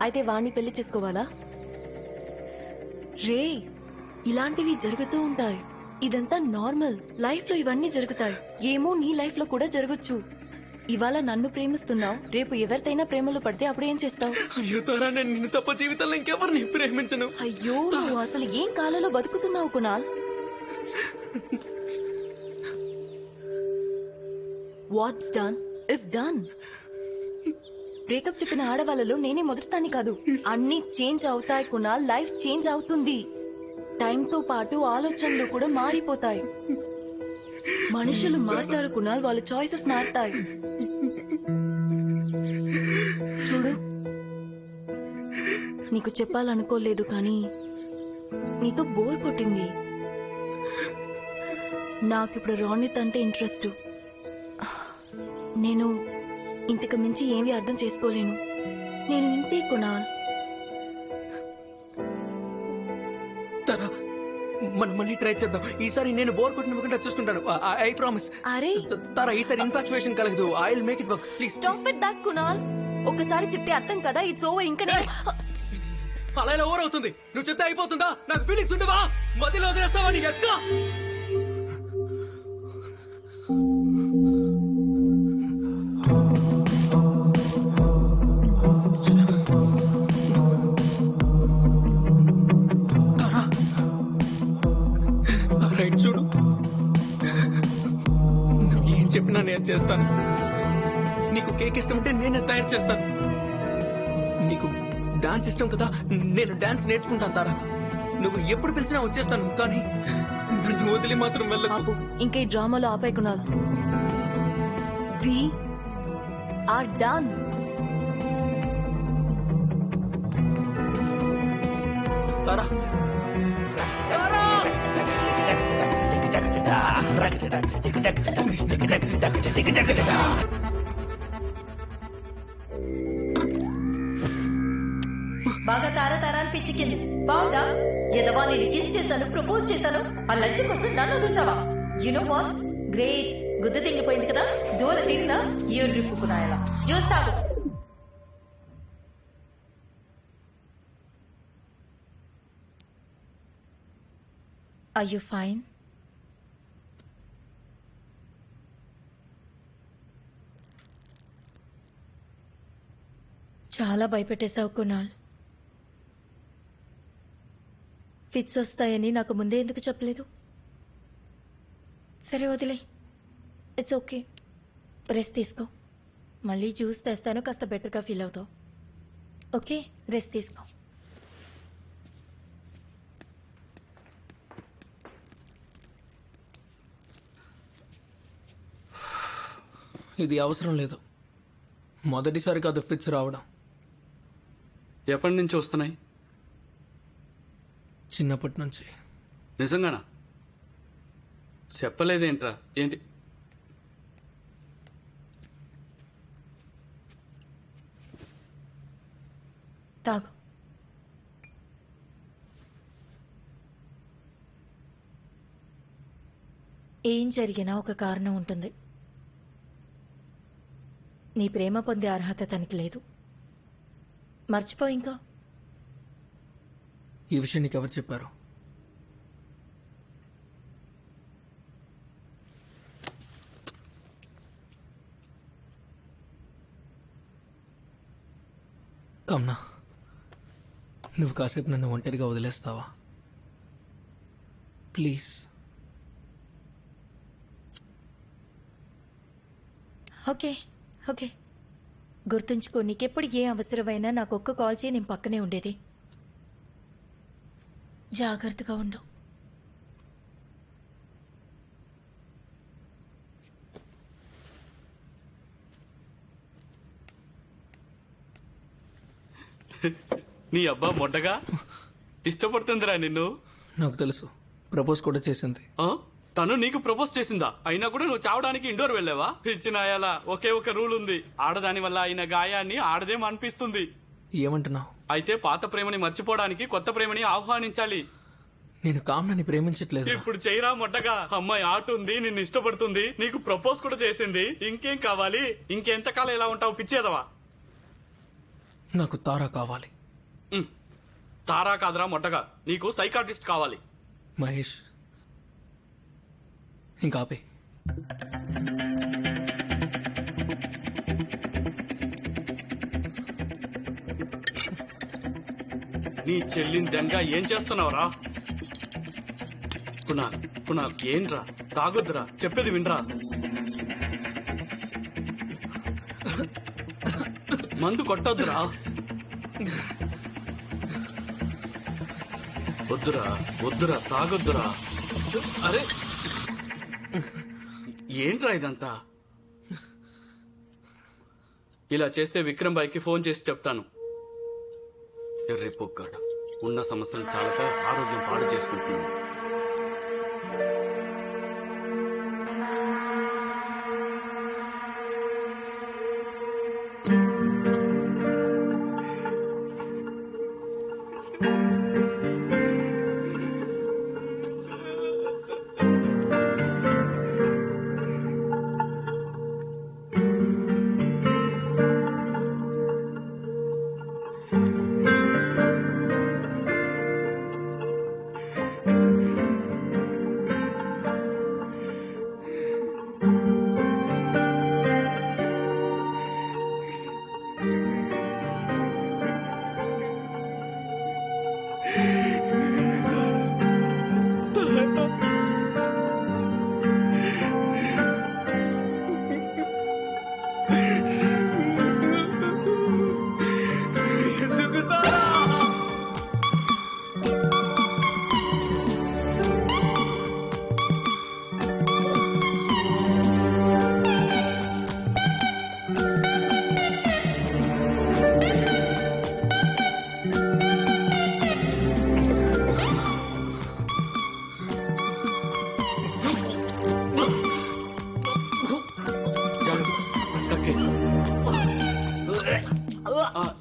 అయితే వాణ్ణి పెళ్లి చేసుకోవాలా? రే ఇలాంటివి జరుగుతూ ఉంటాయి. ఇదంతా నార్మల్. లైఫ్ లో ఇవన్నీ జరుగుతాయి. ఏమో నీ లైఫ్ లో కూడా జరగచ్చు. ఇవాళ నన్ను ప్రేమిస్తున్నావు, రేపు ఎవరితైనా ప్రేమలో పడితే అప్పుడు ఏం చేస్తావు? అయ్యో తారా, నేను నిన్ను తప్ప జీవితంలో ఇంకెవరిని ప్రేమించను. అయ్యో నువ్వు అసలు ఏం కాలంలో బతుకుతున్నావు Kunal? What's done is done. Breakup చెప్పిన ఆడవాళ్ళలో నేనే మొదటిదాన్ని కాదు. అన్ని చేంజ్ అవుతాయి కునాల్. లైఫ్ చేంజ్ అవుతుంది. టైంతో పాటు ఆలోచనలు కూడా మారిపోతాయి. మనుషులు మారుతారు కునాల్, వాళ్ళ చాయిసెస్ మారుతాయి. చూడు, నీకు చెప్పాలనుకోలేదు కానీ నీతో బోర్ కొట్టింది. నాకిప్పుడు రోనిత్ అంటే ఇంట్రెస్ట్. నేను ఇంతకు మించి ఏమీ అర్థం చేసుకోలేను. నేను ఇంతే కునాల్. తారా, మనం మళ్ళీ ట్రై చేద్దాం. ఈసారి నేను బోర్ కొట్టినకుండా చూసుకుంటాను. I promise. అరే తారా, ఈసారి ఇన్ఫాక్చుయేషన్ కలగదు. I will make it work. Please stop it that Kunal. ఒకసారి చెప్తే అర్థం కదా. It's over. ఇంకా నేను అలా ఇలా ఓవర్ అవుతుంది. నువ్వు చెప్తే అయిపోతుందా? నాకు ఫీలింగ్స్ ఉండవా? మధ్యలో వదిలేస్తావా? నీ ఎక్క రైట్ చూడు, ఏం చెప్పినా నేను చేస్తాను. నీకు కేక్ ఇష్టం ఉంటే నేనే తయారు చేస్తాను. నీకు డాన్స్ ఇష్టం కదా, నేను డాన్స్ నేర్చుకుంటాను. తారా, నువ్వు ఎప్పుడు పిలిచినా వచ్చేస్తాను. కానీ నన్ను వదిలి మాత్రం వెళ్ళకు. ఇంకా ఈ డ్రామాలో ఆపే Kunal. We are done. Tara, బాగా తారా పిచ్చికింది. బాగుందా? ఎదవా, నేను కిస్ చేశాను, ప్రపోజ్ చేశాను. ఆ లజ్జ కోసం నన్ను వదులుతావా? You know what? గ్రేట్. గుద్ద తింగిపోయింది కదా, డోల తీసినా ఏడు రిప్పుకున్నాయలా చూస్తావు. Are you fine? చాలా భయపెట్టేశావు కునాల్. ఫిట్స్ వస్తాయని నాకు ముందే ఎందుకు చెప్పలేదు? సరే వదిలే, ఇట్స్ ఓకే. రెస్ట్ తీసుకో. మళ్ళీ జ్యూస్ తెస్తాను, కాస్త బెటర్గా ఫీల్ అవుతావు. ఓకే, రెస్ట్ తీసుకో. ఇది అవసరం లేదు. మొదటిసారి కాదు ఫిట్స్ రావడం. ఎప్పటి నుంచి వస్తున్నాయి? చిన్నప్పటి నుంచి. నిజంగానా? చెప్పలేదేంట్రా? ఏంటి? తాగు. ఏం జరిగినా ఒక కారణం ఉంటుంది. నీ ప్రేమ పొందే అర్హత తనకి లేదు. మర్చిపో. ఇంకా ఈ విషయం నీకు ఎవరు చెప్పారు? కమ్నా, నువ్వు కాసేపు నన్ను ఒంటరిగా వదిలేస్తావా ప్లీజ్? ఓకే ఓకే, గుర్తుంచుకో, నీకెప్పుడు ఏ అవసరమైనా నాకు ఒక్క కాల్ చేయి, నేను పక్కనే ఉండేది. జాగ్రత్తగా ఉండు. నీ అబ్బా మొట్టగా ఇష్టపడుతుందిరా నిన్ను. నాకు తెలుసు, ప్రపోజ్ కూడా చేసింది. ఆ? తను నీకు ప్రపోజ్ చేసిందా? అయినా కూడా నువ్వు చావడానికి ఇండోర్ వెళ్ళావా? పిచ్చినాయాలా, ఒకే ఒక రూల్ ఉంది. ఆడదాని వల్ల అయిన గాయాన్ని ఆడదేం అనిపిస్తుంది. ఏమంటున్నావు? అయితే పాత ప్రేమని మర్చిపోవడానికి కొత్త ప్రేమని ఆహ్వానించాలి. నేను కామ్నని ప్రేమించట్లేదు. ఇప్పుడు చెయ్యరా మొట్టగా. అమ్మాయి ఆట ఉంది, నిన్ను ఇష్టపడుతుంది, నీకు ప్రపోజ్ కూడా చేసింది. ఇంకేం కావాలి? ఇంకెంతకాలం ఇలా ఉంటావు పిచ్చేదవా? నాకు తారా కావాలి. తారా కాదురా మొట్టగా, నీకు సైకాట్రిస్ట్ కావాలి. మహేష్ ఇంకా ఆపే. నీ చెల్లిని దెంగ ఏం చేస్తున్నావురా? కునాల్ కునాల్ ఏంట్రా? తాగొద్దురా, చెప్పేది వినరా. మందు కొట్టొద్దురా. వద్దురా వద్దురా, తాగొద్దురా. అరే ఏంట్రా ఇదంతా? ఇలా చేస్తే విక్రమ్ బాయ్కి ఫోన్ చేసి చెప్తాను. ఎర్రి పొగ్గాడు ఉన్న సమస్యలు చాలక ఆరోగ్యం పాడు చేసుకుంటున్నాను.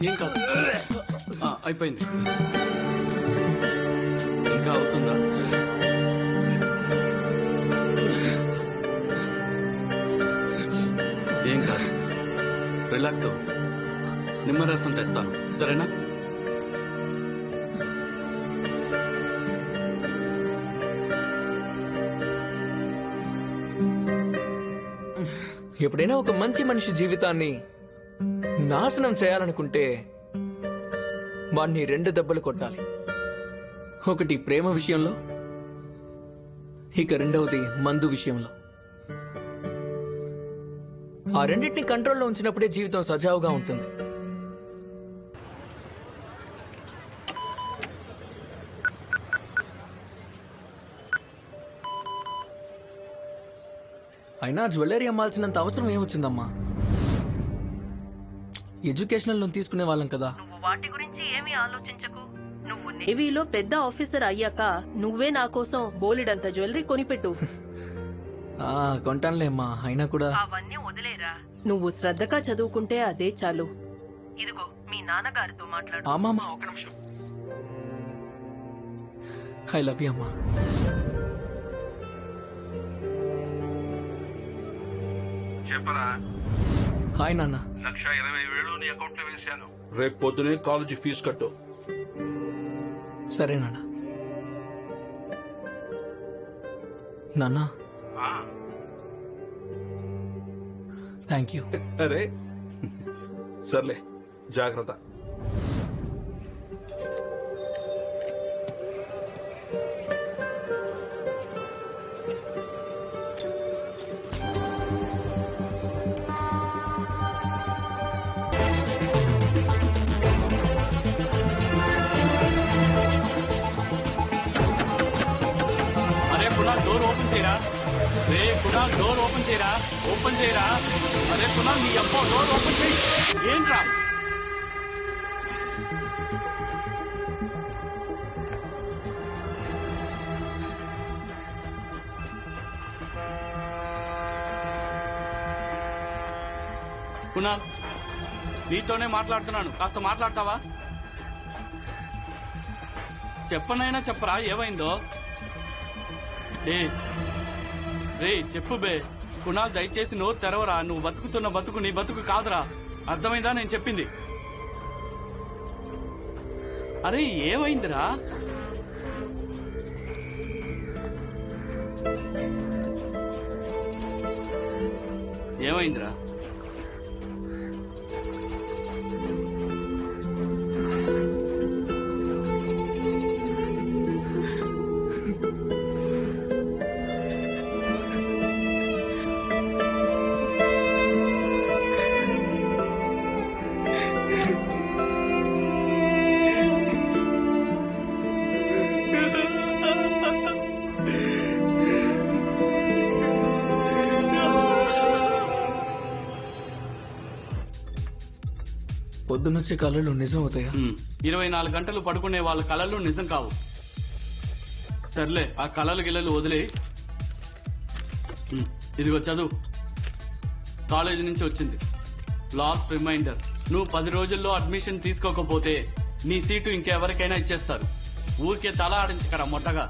ఏం కాదు, అయిపోయింది. ఇంకా అవుతుందా? ఏం కాదు, రిలాక్స్. నిమ్మరసం తెస్తాను, సరేనా? ఎప్పుడైనా ఒక మంచి మనిషి జీవితాన్ని నాశనం చేయాలనుకుంటే వాణ్ణి 2 దెబ్బలు కొట్టాలి. ఒకటి ప్రేమ విషయంలో, ఇక రెండవది మందు విషయంలో. ఆ రెండింటిని కంట్రోల్లో ఉంచినప్పుడే జీవితం సజావుగా ఉంటుంది. అయినా జ్యువెలరీ అమ్మాల్సినంత అవసరం ఏమొచ్చిందమ్మా? ఎడ్యుకేషనల్ లోన్ తీసుకునే వాళ్ళం కదా. నువ్వు వాటి గురించి ఏమీ ఆలోచించకు. నువ్వు నేవీలో పెద్ద ఆఫీసర్ అయ్యాక నువ్వే నా కోసం బోలెడంత జ్యువెలరీ కొనిపెట్టు. కొంటానులే అమ్మా. అయినా కూడా అవన్నీ వదిలేరా. నువ్వు శ్రద్ధగా చదువుకుంటే అదే చాలు. ఇదిగో మీ నాన్నగారితో మాట్లాడు. అమ్మా ఒక నిమిషం. ఐ లవ్ యూ అమ్మా. చెప్పరా? హాయ్ నాన్న. 1,20,000 నీ అకౌంట్ లో వేశాను. రేపు పొద్దునే కాలేజీ ఫీజు కట్టు. సరే నాన్న. నాన్న థ్యాంక్ యూ. అరే సర్లే, జాగ్రత్త. డోర్ ఓపెన్ చేయరా. రే కుణాల్, డోర్ ఓపెన్ చేయరా, ఓపెన్ చేయరా. అరే కుణాల్, నీ అబ్బో డోర్ ఓపెన్ చేయి. ఏంట్రా? కుణాల్, నీతోనే మాట్లాడుతున్నాను, కాస్త మాట్లాడతావా? చెప్పనైనా చెప్పరా, ఏమైందో? రే చెప్పు బే. కుణాల్, దయచేసి నోరు తెరవరా. నువ్వు బతుకుతున్న బతుకు నీ బతుకు కాదురా. అర్థమైందా నేను చెప్పింది? అరే ఏమైందిరా? ఏమైందిరా? పొద్దునొచ్చే కళలు నిజం అవుతాయా? 24 గంటలు పడుకునే వాళ్ళ కళలు నిజం కావు. సర్లే ఆ కళలు గిల్లలు వదిలే. ఇదిగో చదువు. కాలేజీ నుంచి వచ్చింది. లాస్ట్ రిమైండర్, నువ్వు 10 రోజుల్లో అడ్మిషన్ తీసుకోకపోతే నీ సీటు ఇంకెవరికైనా ఇచ్చేస్తారు. ఊరికే తల ఆడించకరా మొట్టగా.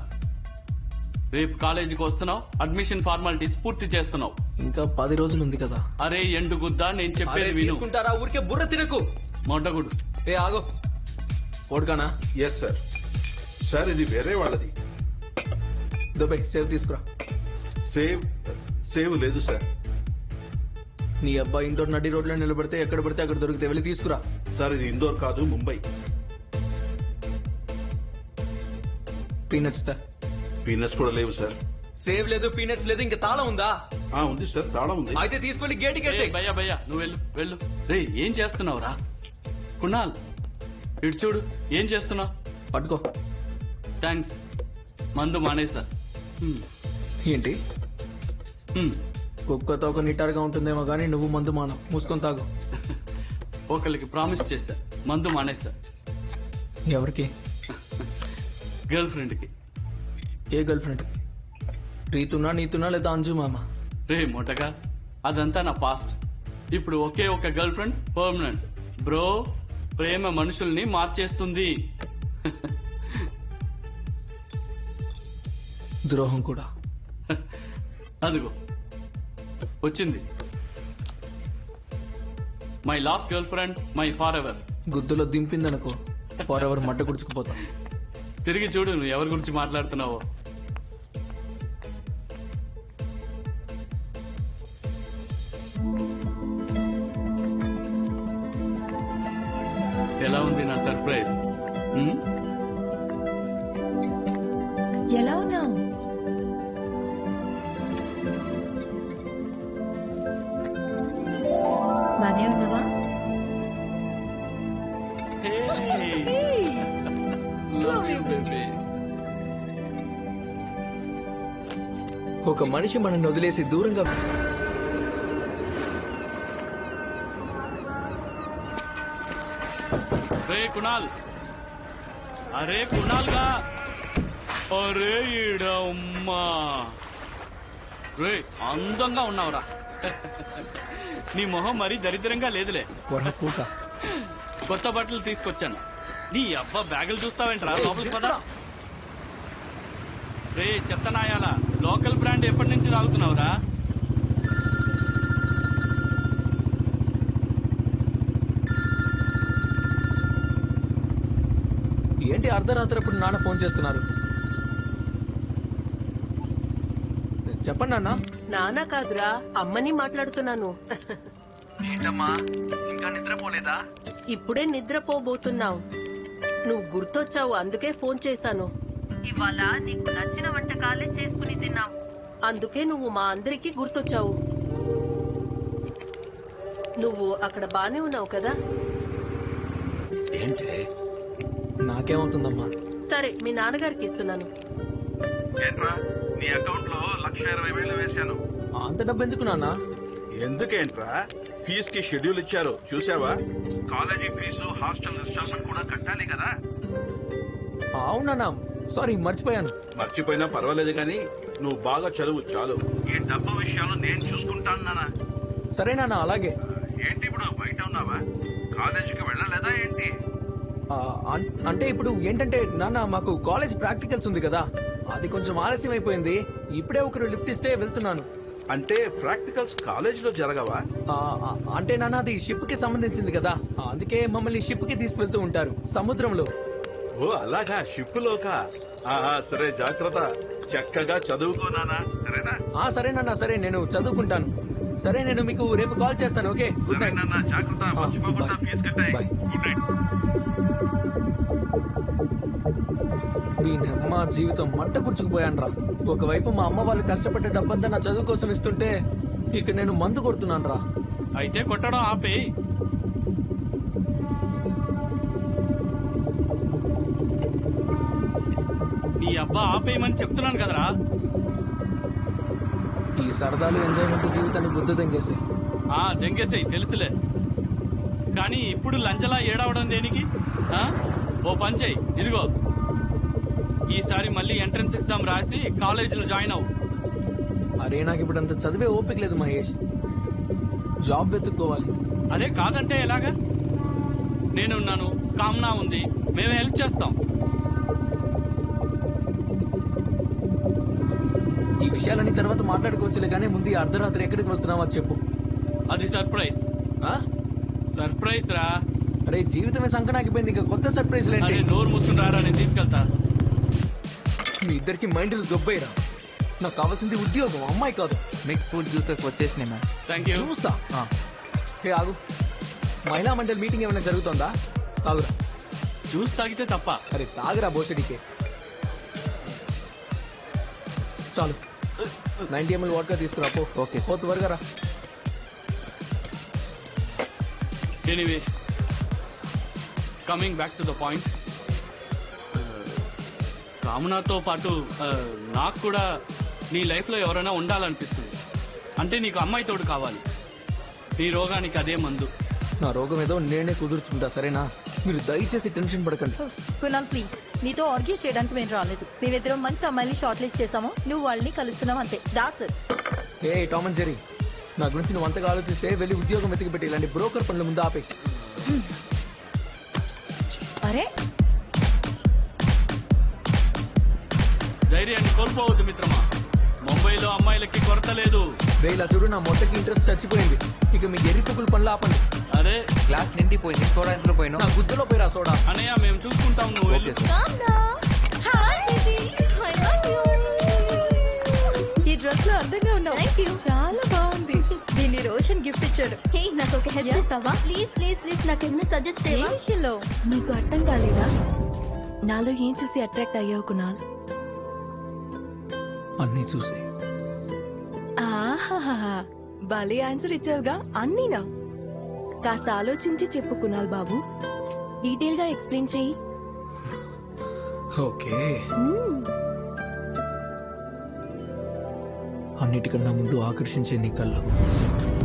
రేపు కాలేజీకి వస్తున్నావు, అడ్మిషన్ ఫార్మాలిటీస్ పూర్తి చేస్తున్నావు. ఇంకా 10 రోజులు ఉంది కదా. అరే ఎండు గుద్దా, నేను చెప్పేది విను. తీసుకుంటారా? ఊరికే బుర్ర తినకు. మొట్టగుడు. ఏ ఆగో, ఓడుకానా? Yes sir. సార్ ఇది వేరే వాళ్ళది. దుబాయ్ సేవ్ తీసుకురా. సేవ్ లేదు సార్. నీ అబ్బాయి ఇండోర్ నడి రోడ్లో నిలబడితే ఎక్కడ పడితే అక్కడ దొరికితే వెళ్ళి తీసుకురా. సార్ ఇది ఇండోర్ కాదు, ముంబై. పీనట్స్ దా. పీనట్స్ కూడా లేవు సార్. సేవ్ లేదు, పీనట్స్ లేదు, ఇంకా తాళం ఉందా? ఉంది సార్, తాళం ఉంది. అయితే తీసుకెళ్లి గేటుకి ఏయ్, భయ్యా భయ్యా నువ్వు వెళ్ళు వెళ్ళు. రే ఏం చేస్తున్నావురా? కుణాల్ ఇటు చూడు, ఏం చేస్తున్నావు? పట్టుకో. థ్యాంక్స్. మందు మానేసా. ఏంటి? కుక్కతో ఒక నిటారుగా ఉంటుందేమో గానీ నువ్వు మందు మానవు. మూసుకొని తాగు. ఒకళ్ళకి ప్రామిస్ చేశా, మందు మానేసా. ఎవరికి? గర్ల్ ఫ్రెండ్ కి. ఏ గర్ల్ ఫ్రెండ్? రీతున్నా, నీతున్నా, లేదా అంజు మామ? రే మొటగా, అదంతా నా పాస్ట్. ఇప్పుడు ఒకే ఒక గర్ల్ ఫ్రెండ్ పర్మనెంట్. బ్రో, ప్రేమ మనుషుల్ని మార్చేస్తుంది. ద్రోహం కూడా. అదిగో వచ్చింది. My last girlfriend, my forever. గుద్దులో దింపిందనుకో, ఫార్ ఎవర్ మడ్డ గుడుచుకుపోతా. తిరిగి చూడు నువ్వు ఎవరి గురించి మాట్లాడుతున్నావో. ఎలా ఉంది నా సర్ప్రైజ్? ఎలా ఉన్నావు? బానే ఉన్నావా? ఒక మనిషి మనల్ని వదిలేసి దూరంగా రే కుణాల్, అరే కుణాల్ గా, అరే ఈడమ్మా. రే అందంగా ఉన్నావురా. నీ మొహం మరీ దరిద్రంగా లేదులే. కొత్త బట్టలు తీసుకొచ్చాను. నీ అబ్బా బ్యాగులు చూస్తావేంట్రా? లోపలికి పదా. రే చెత్తనాయాల, లోకల్ బ్రాండ్ ఎప్పటి నుంచి తాగుతున్నావురా? ఏంటి అర్ధరాత్రి ఇప్పుడు నాన్న ఫోన్ చేస్తున్నారు? చెప్పండి నాన్న. నానా కాదురా, అమ్మని మాట్లాడుతున్నాను. ఏంటమ్మా ఇంకా నిద్రపోలేదా? ఇప్పుడే నిద్రపోబోతున్నావు. నువ్వు గుర్తొచ్చావు, అందుకే ఫోన్ చేశాను. ఇవాళ నీకు నచ్చిన వంటకాలే చేసుకుని తిన్నాం, అందుకే నువ్వు మా అందరికీ గుర్తొచ్చావు. నువ్వు అక్కడ బానే ఉన్నావు కదా? ఏంటి? నాకేమవుతుందమ్మా? సరే మీ నాన్నగారికి ఇస్తున్నాను. నీ అకౌంట్ లో 1,20,000 వేశాను. అంత డబ్బు ఎందుకు నాన్న? ఎందుకేంట్రా? ఫీజుకి షెడ్యూల్ ఇచ్చారు చూసావా? కాలేజీ ఫీజు, హాస్టల్ ఇన్స్టాల్మెంట్ కూడా కట్టాలి కదా. అవునా? సారీ, మర్చిపోయాను. మర్చిపోయినా పర్వాలేదు కానీ నువ్వు బాగా చదువు చాలు. ఈ డబ్బు విషయాలు నేను చూసుకుంటాను నాన్న. సరే నాన్న, అలాగే. ఏంటి ఇప్పుడు బయట ఉన్నావా? కాలేజీకి వెళ్ళలేదా ఏంటి? అంటే ఇప్పుడు ఏంటంటే నాన్న, మాకు కాలేజ్ ప్రాక్టికల్స్ ఉంది కదా, అది కొంచెం ఆలస్యం అయిపోయింది. ఇప్పుడే ఒకరు లిఫ్ట్ ఇస్తే వెళ్తున్నాను. అంటే ప్రాక్టికల్స్ కాలేజీలో జరగవా? అంటే నాన్న, అది షిప్ కి సంబంధించింది కదా, అందుకే మమ్మల్ని షిప్ కి తీసుకెళ్తూ ఉంటారు సముద్రంలో. ఓ అలాగా షిప్ లోకా సరే జాగ్రత్త చక్కగా చదువుకోనానా సరేనా సరేనన్నా సరే నేను చదువుకుంటాను. సరే నేను మీకు రేపు కాల్ చేస్తాను. Okay good night. జాగ్రత్త మర్చిపోకుండా ఫీజు కట్టాయి. బాయ్. Good night. దీని అమ్మ జీవితం మట్ట కూర్చుకుపోయాను రా. ఒకవైపు మా అమ్మ వాళ్ళు కష్టపడ్డ డబ్బంతా నా చదువు కోసం ఇస్తుంటే ఇక నేను మందు కొడుతున్నాను రా. అయితే కొట్టడం ఆపేయి. నీ అబ్బా ఆపేయమని చెప్తున్నాను కదరా. ఈ సరదాలు ఎంజాయ్మెంట్ జీవితాన్ని గుద్ద తెంగేసాయి. దెంగేసాయి తెలుసులే. కానీ ఇప్పుడు లంచలా ఏడవడం దేనికి? ఓ పంచేయి, ఇదిగో ఈసారి మళ్ళీ ఎంట్రన్స్ ఎగ్జామ్ రాసి కాలేజీలో జాయిన్ అవ్వు. అరే నాకు ఇప్పుడు అంత చదివే ఓపిక లేదు మహేష్. జాబ్ వెతుక్కోవాలి. అదే కాదంటే ఎలాగా? నేనున్నాను, కామ్నా ఉంది, మేము హెల్ప్ చేస్తాం. ఈ విషయాలన్నీ తర్వాత మాట్లాడుకోవచ్చులే, కానీ ముందు ఈ అర్ధరాత్రి ఎక్కడికి వెళ్తున్నావో చెప్పు. అది సర్ప్రైజ్. సర్ప్రైజ్ రా. అరే జీవితమే సంకనాకిపోయింది, ఇంకా కొత్త సర్ప్రైజ్ అరే లేండి. నోరు మూసుకుని రారా, నేను తీసుకెళ్తా. మీ ఇద్దరికి మైండ్లు దొబ్బేరా. నాకు కావాల్సింది ఉద్యోగం, అమ్మాయి కాదు. మిక్స్ ఫ్రూట్ జ్యూసెస్ వచ్చేసినాయి మ్యామ్. Thank you. చూసా హే ఆగు. మహిళా మండలి మీటింగ్ ఏమైనా జరుగుతుందా? తాగురా. జ్యూస్ తాగితే తప్ప. అరే తాగురా బోసడికే. చాలు 90 ml వాడ్కా తీసుకురా పో. ఓకే పో త్వరగా రా. Anyway coming back to the point, కామనాతో పాటు నాకు కూడా నీ లైఫ్ లో ఎవరైనా ఉండాలనిపిస్తుంది. అంటే నీకు అమ్మాయి తోడు కావాలి. నీ రోగానికి అదే మందు. నా రోగం ఏదో నేనే కుదుర్చుకుంటా, సరేనా? మీరు దయచేసి టెన్షన్ పడకండి. కునాల్ ప్లీజ్, నీతో ఆర్గ్యూ చేయడానికి మేము రాలేదు. మేమిద్దరం మంచి అమ్మాయిని షార్ట్ లిస్ట్ చేసాము, నువ్వు వాళ్ళని కలుస్తున్నావు అంతే. That's it. A Tom and Jerry, నా గురించి నువ్వు అంతగా ఆలోచిస్తే వెళ్ళి ఉద్యోగం వెతికి పెట్టి ఇలాంటి బ్రోకర్ పనుల ముందు ఆపే. అరే ధైర్యాన్ని కోల్పోవద్దు మిత్రమా. ముంబైలో అమ్మాయిలకి కొరత లేదు. ఇలా చూడు, నా మొట్టకి ఇంట్రెస్ట్ చచ్చిపోయింది. ఇక మీ ఎర్రి పుక్కులు పనులు ఆపండి. అరే గ్లాస్ నిండిపోయింది, సోడా ఎంతలో పోయినా నా గుద్దులో పోయిరా సోడా. అనయ్య మేము చూసుకుంటాం, నువ్వు వెళ్ళు. ఈ డ్రెస్ లో అందంగా ఉన్నావు. చాలా బాగుంది. దీన్ని రోషన్ గిఫ్ట్ ఇచ్చాడు. నాకు ఒక హెల్ప్ చేస్తావా? ప్లీజ్ ప్లీజ్ ప్లీజ్ నాకు ఏమైనా సజెస్ట్ ఏ చేయవా? విషయంలో? నీకు అర్థం కాలేదా? నాలో ఏం చూసి అట్రాక్ట్ అయ్యావు కునాల్? అన్ని చూసి. ఆహాహా, భలే ఆన్సర్ ఇచ్చావుగా. అన్నీనా? కాస్త ఆలోచించి చెప్పు కునాల్ బాబు. డీటెయిల్ గా ఎక్స్ప్లెయిన్ చెయ్యి. ఓకే, అన్నిటికన్నా ముందు ఆకర్షించే నీ కళ్ళు.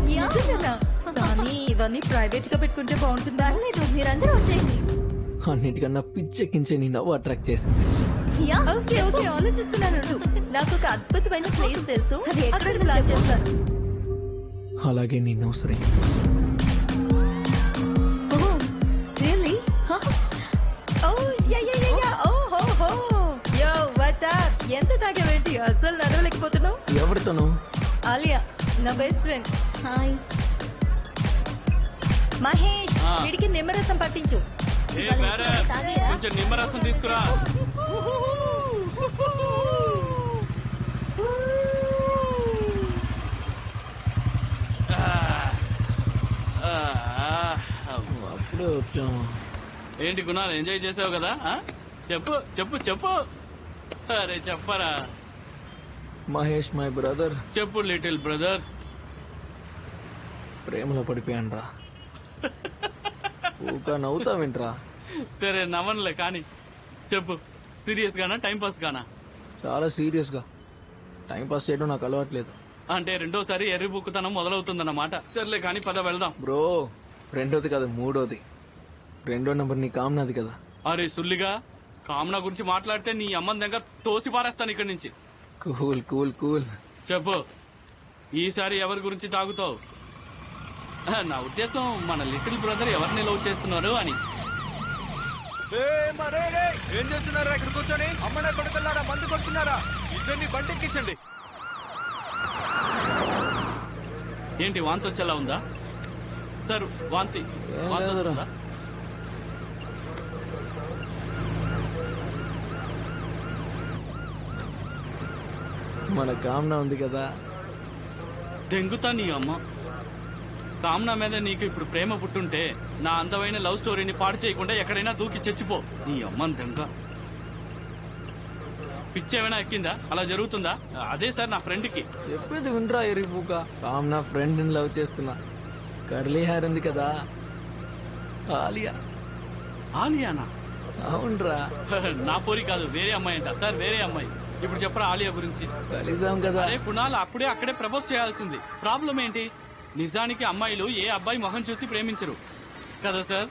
నిజమేనా? కానీ ఇవన్నీ ప్రైవేట్ గా పెట్టుకుంటే బాగుంటుందా? పర్లేదు, మీరందరూ వచ్చేయండి. అన్నిటికన్నా పిచ్చెక్కించే నీ నవ్వు అట్రాక్ట్ చేసింది. ఓకే ఓకే, ఆలోచిస్తున్నాను. నాకు ఒక అద్భుతమైన ప్లేస్ తెలుసు, అది ఎక్కడ అక్కడ ప్లాన్ చేస్తాను. అలాగే నీ నవ్వుసరి. Really? Huh? Oh, yeah. Oh, ho, ho. Yo, what's up? ఎంత తాగేవేంటి? అసలు నడవలేకపోతున్నావు. ఎవరితోనూ? ఆలియా, నా బెస్ట్ ఫ్రెండ్. హాయ్ మహేష్, వీడికి నిమ్మరసం పట్టించు. ఏ భారత్, కొంచెం నిమ్మరసం తీసుకురా. అప్పుడే వచ్చాం. ఏంటి గుణాలు, ఎంజాయ్ చేసావు కదా? చెప్పు చెప్పు చెప్పు. అరే చెప్పరా. Mahesh my brother. చెప్పు లిటిల్ బ్రదర్. ప్రేమలో పడిపోయాను రా. ఊక నవ్వుతావేంట్రా? సరే నవ్వనులే, కానీ చెప్పు. సీరియస్ గానా టైం పాస్ గానా? చాలా సీరియస్ గా. టైం పాస్ చేయడం నాకు అలవాట్లేదు. అంటే రెండోసారి ఎర్రి బుక్కుతనం మొదలవుతుందన్నమాట. సర్లే కానీ పద వెళ్దాం. బ్రో, రెండోది కాదు మూడోది. 2వ నంబర్ నీ కామ్నాది కదా. అరే సుల్లిగా, కామనా గురించి మాట్లాడితే నీ అమ్మని దగ్గర తోసి పారేస్తాను ఇక్కడి నుంచి. Cool cool cool. చెప్పు, ఈసారి ఎవరి గురించి తాగుతావు? నా ఉద్దేశం మన లిటిల్ బ్రదర్ ఎవరిని లవ్ చేస్తున్నారు అని. ఏం చేస్తున్నారా ఇక్కడ కూర్చొని? అమ్మనా కొడుకున్నారా మందు కొడుతున్నారా? ఇద్దరిని బండెక్కించండి. ఏంటి వాంతి వచ్చేలా ఉందా? సార్ వాంతి లేదురా. వస్తుందా? మన కామనా ఉంది కదా. దెంగుతా నీ అమ్మ. కామనా మీద నీకు ఇప్పుడు ప్రేమ పుట్టుంటే నా అందమైన లవ్ స్టోరీని పాడు చేయకుండా ఎక్కడైనా దూకి చచ్చిపో. నీ అమ్మని దెంగ. పిచ్చేమైనా ఎక్కిందా? అలా జరుగుతుందా? అదే సార్ నా ఫ్రెండ్ కి చెప్పేది వినరా ఎరిపుక. కామనా ఫ్రెండ్ ని లవ్ చేస్తున్నా. కర్లీ హెయిర్ ఉంది కదా, ఆలియా. ఆలియానా? అవునరా. నా పోరి కాదు, వేరే అమ్మాయి అంట సార్. వేరే అమ్మాయి. ఇప్పుడు చెప్పరా ఆలియా గురించి. కలిసాం కదా. అరే కుణాల్, అప్పుడే అక్కడే ప్రపోజ్ చేయాల్సింది. ప్రాబ్లం ఏంటి? నిజానికి అమ్మాయిలు ఏ అబ్బాయి మొహం చూసి ప్రేమించరు కదా సార్.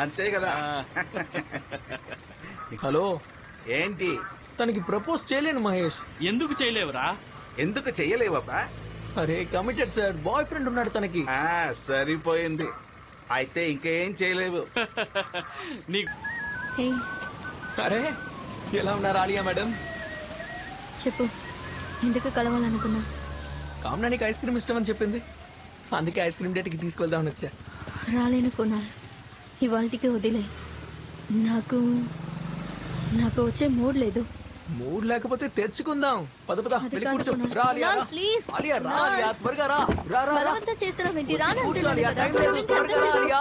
అంతే కదా. హలో, ఏంటి? తనకి ప్రపోజ్ చేయలేను మహేష్. ఎందుకు చేయలేవురా? ఎందుకు చెయ్యలేవబ్బా? అరే కమిటెడ్ సార్, బాయ్ ఫ్రెండ్ ఉన్నాడు తనకి. సరిపోయింది. అయితే ఇంకేం చేయలేవు. అరే ఎలా ఉన్నారు ఆలియా మేడం? చెప్పు, ఎందుకు కలవాలనుకున్నా? కామనా నీకు ఐస్ క్రీమ్ ఇష్టం అని చెప్పింది, అందుకే ఐస్ క్రీమ్ డేట్కి తీసుకెళ్దామని వచ్చా. రాలేను కునాల్, ఇవాళకి వదిలే. నాకు వచ్చే మూడ్ లేదు. మూడ్ లేకపోతే తెచ్చుకుందాం. పద పద, అది వెళ్ళి కాదు కూర్చో. కునాల్. రా ఆలియా, కునాల్, రా. ప్లీజ్. ఆలియా రా, కునాల్. ఆలియా త్వరగా రా. రా రా రా. బలవంతం చేస్తున్నావేంటి? కూర్చో ఆలియా, టైం లేదు. త్వరగా రా ఆలియా.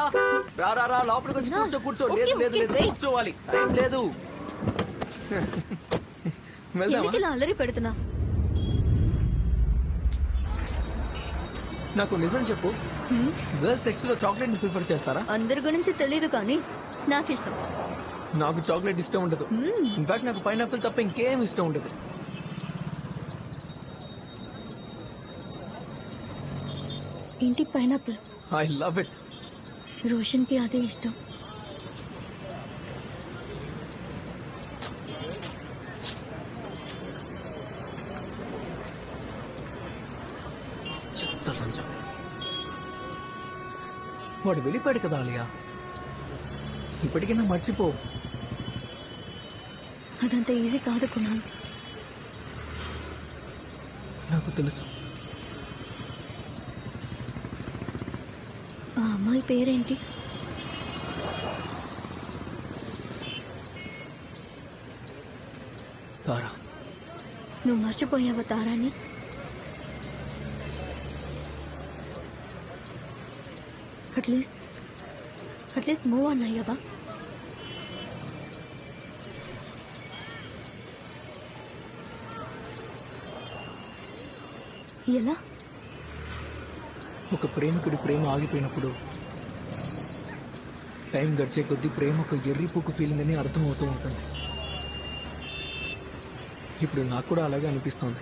రా రా రా, లోపలికి వచ్చి కూర్చో. కూర్చో. లేదు లేదు లేదు, కూర్చోవాలి. టైం లేదు. వెళ్దామా? ఎందుకు ఇలా అల్లరి పెడుతున్నా? నాకు నిజం చెప్పు, గర్ల్స్ సెక్స్ లో చాక్లెట్ ని ప్రిఫర్ చేస్తారా? అందరి గురించి తెలీదు కానీ నాకు ఇష్టం. నాకు చాక్లెట్ ఇష్టం ఉండదు. ఇన్ఫాక్ట్ నాకు పైనాపిల్ తప్ప ఇంకేం ఇష్టం ఉండదు. ఏంటి pineapple? I love it. Roshan కి అదే ఇష్టం. వాడు వెళ్ళిపోయాడు కదా ఆలియా, ఇప్పటికైనా మర్చిపో. అదంత ఈజీ కాదు కునాల్. నాకు తెలుసు. ఆ అమ్మాయి పేరేంటి? తారా. నువ్వు మర్చిపోయావా తారాని? అట్లీస్ట్ మూవ్ ఆన్ అయ్యావా? ఎలా? ఒక ప్రేమికుడి ప్రేమ ఆగిపోయినప్పుడు టైం గడిచే కొద్దీ ప్రేమ ఒక ఎర్రిపోకు ఫీలింగ్ అని అర్థం అవుతూ ఉంటుంది. ఇప్పుడు నాకు కూడా అలాగే అనిపిస్తోంది.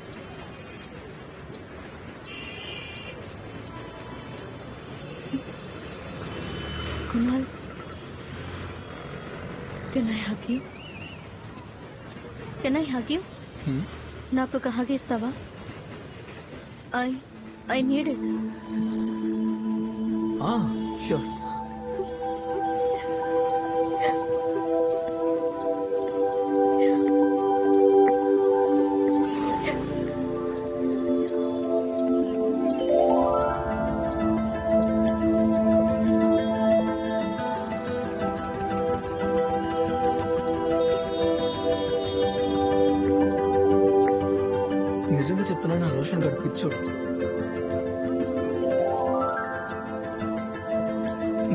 Kunal, can I hug you? నాకు ఒక హగ్ ఇస్తావా? I need it. షూర్. నిజంగా చెప్తున్నా, నా రోషన్ గారు పిచ్చోడు.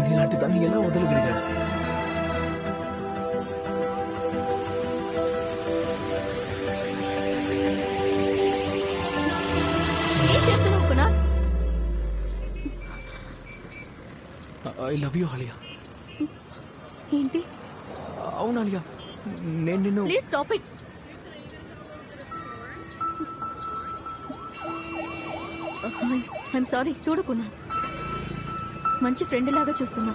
నీలాంటి దాన్ని ఎలా వదలగలిగాడు? ఏం చేస్తున్నావు Kunal? I love you Alia. ఏంటి? అవును ఆలియా, నేను నిన్ను. Please stop it. I'm sorry. చూడకున్నా, మంచి ఫ్రెండ్ లాగా చూస్తున్నా.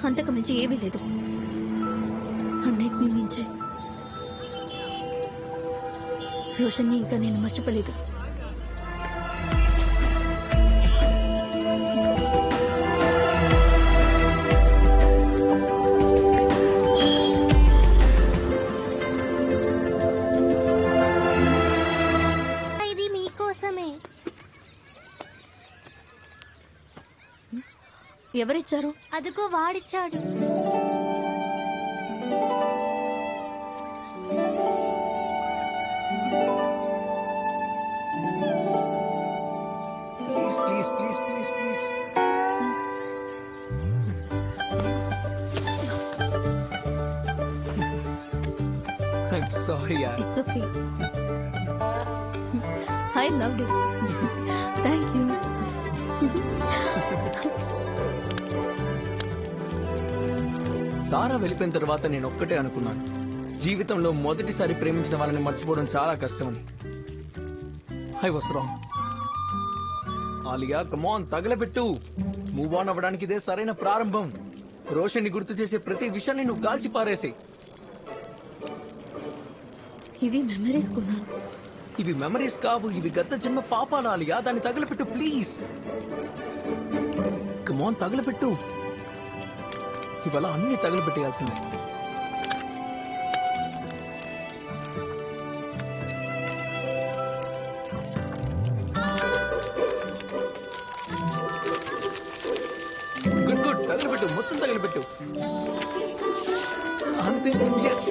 అంతకు మించి ఏమీ లేదు. అన్నిటినీ మించి రోషన్ని ఇంకా నేను మర్చిపోలేదు. ఇది మీకోసమే. ఎవరిచ్చారు? అదిగో వాడిచ్చాడు. సారీ యార్. It's okay. I loved it. Thank you. Tara వెళ్ళిపోయిన తర్వాత నేను ఒక్కటే అనుకున్నాను, జీవితంలో మొదటిసారి ప్రేమించిన వాళ్ళని మర్చిపోవడం చాలా కష్టమని. I was wrong. Alia come on, తగలబెట్టు. మూవ్ ఆన్ అవ్వడానికి ఇదే సరైన ప్రారంభం. రోషన్ని గుర్తు చేసే ప్రతి విషయాన్ని నువ్వు కాల్చి పారేసే. ఇవి మెమరీస్ కున్నాను. ఇవి మెమరీస్ కావు, ఇవి గత జన్మ పాపాలు ఆలియా. దాన్ని తగలబెట్టు ప్లీజ్. కమాన్, తగలబెట్టు. ఇవాళ అన్ని తగలబెట్టేయాల్సిందే. గుడ్ గుడ్, తగలబెట్టు, మొత్తం తగలబెట్టు. అంతే. Yes.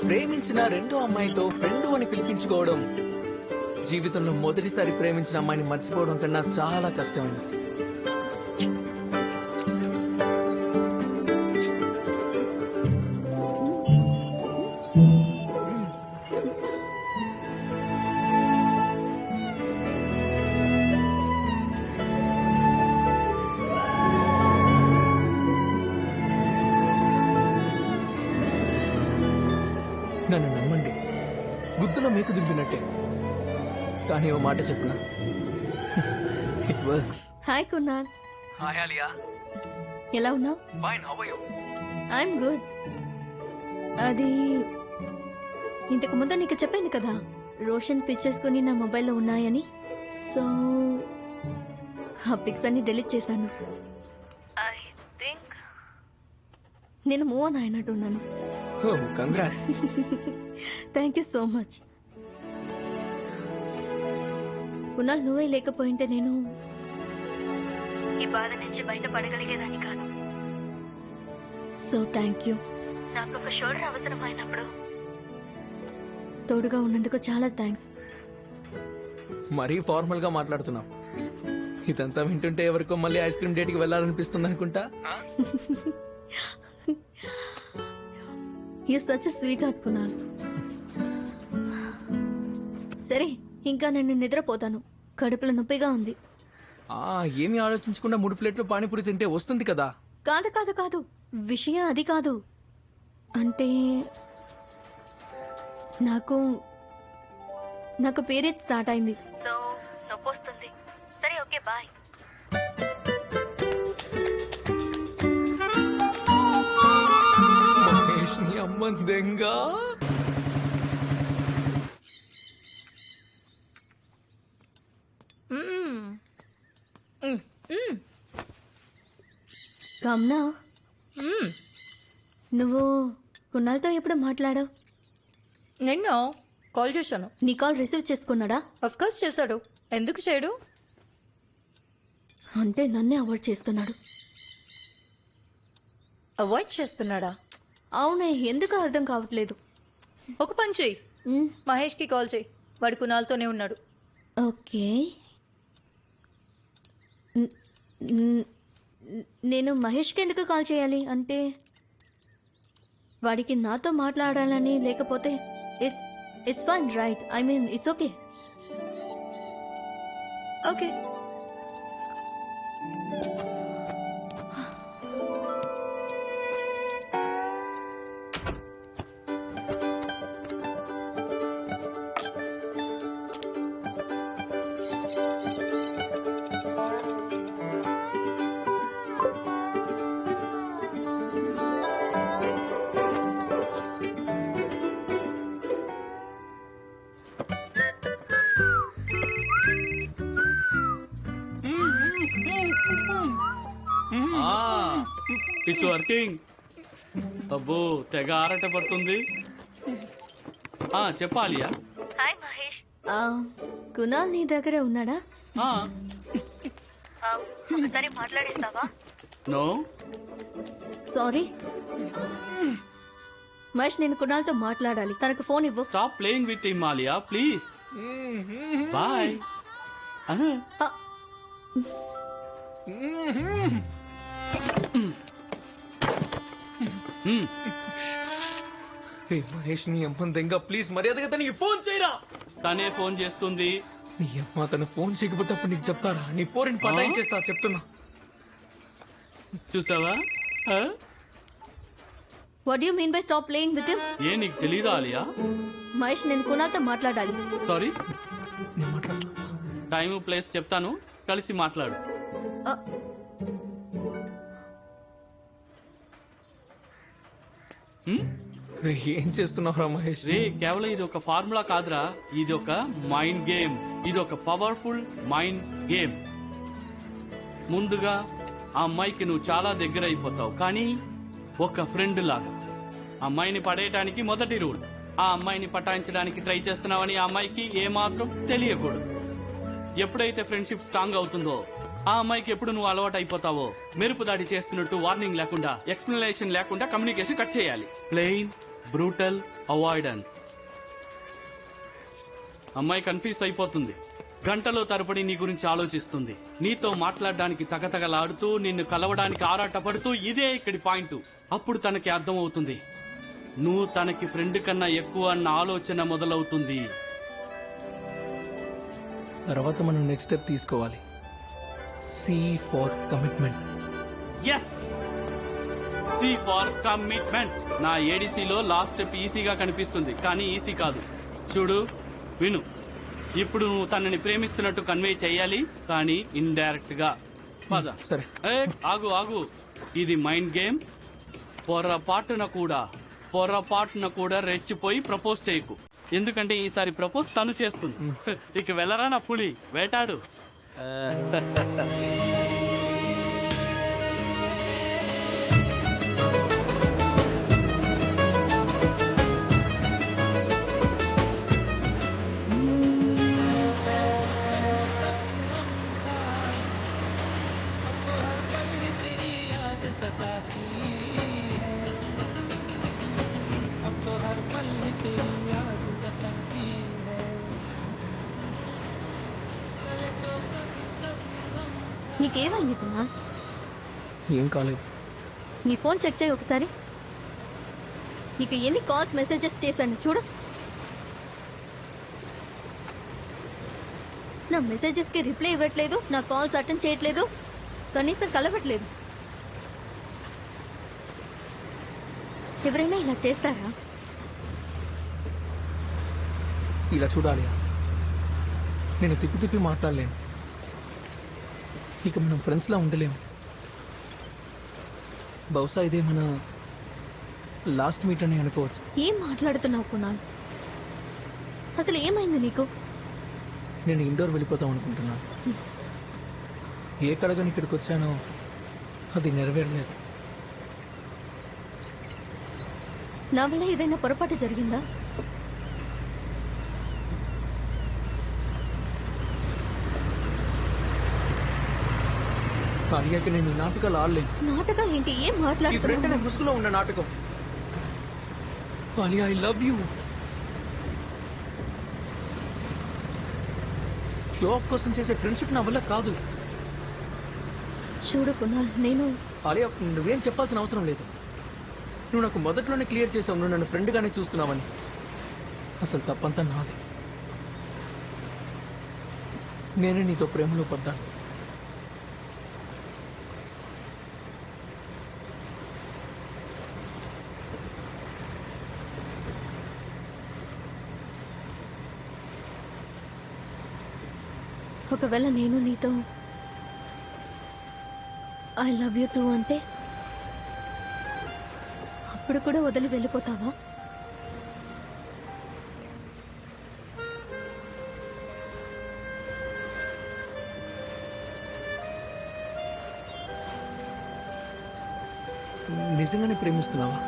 ప్రేమించిన రెండో అమ్మాయితో ఫ్రెండ్ అని పిలిపించుకోవడం జీవితంలో మొదటిసారి ప్రేమించిన అమ్మాయిని మర్చిపోవడం కన్నా చాలా కష్టమైంది. నన్ను నమ్మండి, గుద్దులో మీకు దింపినట్టే. కానీ ఓ మాట చెప్పనా, it works. Hi Kunal. Hi Alia. ఎలా ఉన్నావు? Fine, how are you? I'm good. అది ఇంతకు ముందు నీకు చెప్పాను కదా, రోషన్ పిక్చర్స్ కొని నా మొబైల్లో ఉన్నాయని. సో ఆ పిక్స్ అన్ని డిలీట్ చేశాను. ఐ థింక్ నేను మూవ్ ఆన్ అయినట్టున్నాను. Oh, congrats. Thank you so much. Kunal, నువ్వే లేకపోయింటే నేను ఈ బాధ నుంచి బయటపడగలిగేదాన్ని కాదు. So thank you. నాకు ఒక షోల్డర్ అవసరమైనప్పుడు తోడుగా ఉన్నందుకు చాలా థ్యాంక్స్. మరీ ఫార్మల్ గా మాట్లాడుతున్నాం. ఇదంతా వింటుంటే ఎవరికో మళ్ళీ ఐస్ క్రీమ్ డేట్ కి వెళ్ళాలనిపిస్తుంది అనుకుంటా. You such sweetheart Kunal. సరే, ఇంకా నేను నిద్రపోతాను. కడుపులో నొప్పిగా ఉంది. ఏమీ ఆలోచించకుండా 3 ప్లేట్లు పానీపూరి తింటే వస్తుంది కదా. కాదు కాదు కాదు, విషయం అది కాదు. అంటే నాకు పీరియడ్ స్టార్ట్ అయింది. సో నొప్పి వస్తుంది. సరే, ఓకే, బాయ్. మహేష్ ని అమ్మందెంగా. కామ్నా, నువ్వు కున్నాల్తో ఎప్పుడు మాట్లాడావు? నిన్న కాల్ చేశాను. నీ కాల్ రిసీవ్ చేసుకున్నాడా? అఫ్ కోర్స్ చేశాడు. ఎందుకు చేయడు? అంటే నన్నే అవాయిడ్ చేస్తున్నాడు. అవాయిడ్ చేస్తున్నాడా? అవునే, ఎందుకు అర్థం కావట్లేదు. ఒక పని చెయ్యి, మహేష్ కి కాల్ చెయ్యి. వాడు కునాల్తోనే ఉన్నాడు. ఓకే, నేను మహేష్కి ఎందుకు కాల్ చేయాలి? అంటే వాడికి నాతో మాట్లాడాలని, లేకపోతే it's fine right? I mean it's okay. Okay, it's working. అబ్బో, తెగ ఆరాట పడుతుంది. చెప్పాలియా. హాయ్ మహేష్. కునాల్ నీ దగ్గర ఉన్నాడా? ఒకసారి మాట్లాడేస్తావా? నో సారీ మహేష్, నేను కునాల్తో మాట్లాడాలి. తనకు ఫోన్ ఇవ్వు. Stop playing with him Aliya, please. Bye. Mahesh నీ అమ్మ దెంగ ప్లీజ్ మర్యాదగా తనకి ఫోన్ చేయరా. తనే ఫోన్ చేస్తుంది. నీ అమ్మ తను ఫోన్ చేయకపోతే అప్పుడు నీకు చెప్తారా? నీ పోరిని పటాయించేస్తా చెప్తున్నా. చూసావా? What you mean by stop playing with him? ఏ నీకు తెలీదా ఆలియా? మహేష్ నేను కునాల్తో మాట్లాడాలి. సారీ, టైం ప్లేస్ చెప్తాను, కలిసి మాట్లాడు. ఏం చేస్తున్నావురా మహేష్? రే కేవలం ఇది ఒక ఫార్ములా కాదురా, ఇది ఒక మైండ్ గేమ్. ఇది ఒక పవర్ఫుల్ మైండ్ గేమ్. ముందుగా ఆ అమ్మాయికి నువ్వు చాలా దగ్గర అయిపోతావు, కానీ ఒక ఫ్రెండ్ లాగా. అమ్మాయిని పడేయటానికి మొదటి రూల్, ఆ అమ్మాయిని పటాయించడానికి ట్రై చేస్తున్నావని ఆ అమ్మాయికి ఏమాత్రం తెలియకూడదు. ఎప్పుడైతే ఫ్రెండ్షిప్ స్ట్రాంగ్ అవుతుందో ఆ అమ్మాయికి ఎప్పుడు నువ్వు అలవాటు అయిపోతావో మెరుపు దాడి చేస్తున్నట్టు వార్నింగ్ లేకుండా, ఎక్స్ప్లెనేషన్ లేకుండా కమ్యూనికేషన్ కట్ చేయాలి. Plain brutal avoidance. అమ్మాయి కన్ఫ్యూజ్ అయిపోతుంది, గంటలో తరబడి నీ గురించి ఆలోచిస్తుంది, నీతో మాట్లాడడానికి తగతగలాడుతూ, నిన్ను కలవడానికి ఆరాటపడుతూ. ఇదే ఇక్కడి పాయింట్. అప్పుడు తనకి అర్థమవుతుంది నువ్వు తనకి ఫ్రెండ్ కన్నా ఎక్కువ అన్న ఆలోచన మొదలవుతుంది. తర్వాత మనం నెక్స్ట్ స్టెప్ తీసుకోవాలి. C for commitment. Yes, C for commitment. నా ఏడీసీలో లాస్ట్ స్టెప్ ఈసీగా కనిపిస్తుంది, కానీ ఈసీ కాదు. చూడు, విను. ఇప్పుడు నువ్వు తనని ప్రేమిస్తున్నట్టు కన్వే చేయాలి, కానీ ఇండైరెక్ట్ గా. పద. సరే. ఆగు ఆగు, ఇది మైండ్ గేమ్. పొరపాటున కూడా రెచ్చిపోయి ప్రపోజ్ చేయకు, ఎందుకంటే ఈసారి ప్రపోజ్ తను చేస్తుంది. ఇక వెళ్ళరా నా పులి, వేటాడు. నీకేమైంది కున్నా? ఏం కాలేదు. నీ ఫోన్ చెక్ చేయి ఒకసారి. నీకు ఎన్ని కాల్స్ మెసేజెస్ చేశాను చూడు. నా మెసేజెస్ కి రిప్లై ఇవ్వట్లేదు, నా కాల్స్ అటెండ్ చేయట్లేదు, కనీసం కలవట్లేదు. ఎవరైనా ఇలా చేస్తారా? ఇలా చూడాలి, నేను తిప్పి మాట్లాడలేను. ఇక మనం ఫ్రెండ్స్ లా ఉండలేము. బహుశా ఇదే మన లాస్ట్ మీట్ అని అనుకోవచ్చు. ఏం మాట్లాడుతున్నావు కునాల్? అసలు ఏమైంది నీకు? నేను ఇండోర్ వెళ్ళిపోతాం అనుకుంటున్నాను. ఏ కడగని ఇక్కడికి వచ్చానో అది నెరవేరలేదు. నా వల్ల ఏదైనా పొరపాటు జరిగిందా? అడిగాక నేను నాటకాలు ఆడలేను. నాటకాలు ఏంటి? ఏం ఈ ఫ్రెండ్ అనే ముసుగులో ఉన్న నాటకం. Alia, I love you. Show off కోసం చేసే ఫ్రెండ్షిప్ నా వల్ల కాదు. చూడు కునాల్, నేను ఆలియా, నువ్వేం చెప్పాల్సిన అవసరం లేదు. నువ్వు నాకు మొదట్లోనే క్లియర్ చేసావు నువ్వు నన్ను ఫ్రెండ్ గానే చూస్తున్నావని. అసలు తప్పంతా నాది. నేనే నీతో ప్రేమలో పడ్డాను. ఒకవేళ నేను నీతో ఐ లవ్ యూ టూ అంటే అప్పుడు కూడా వదిలి వెళ్ళిపోతావా? నిజంగానే ప్రేమిస్తున్నావా?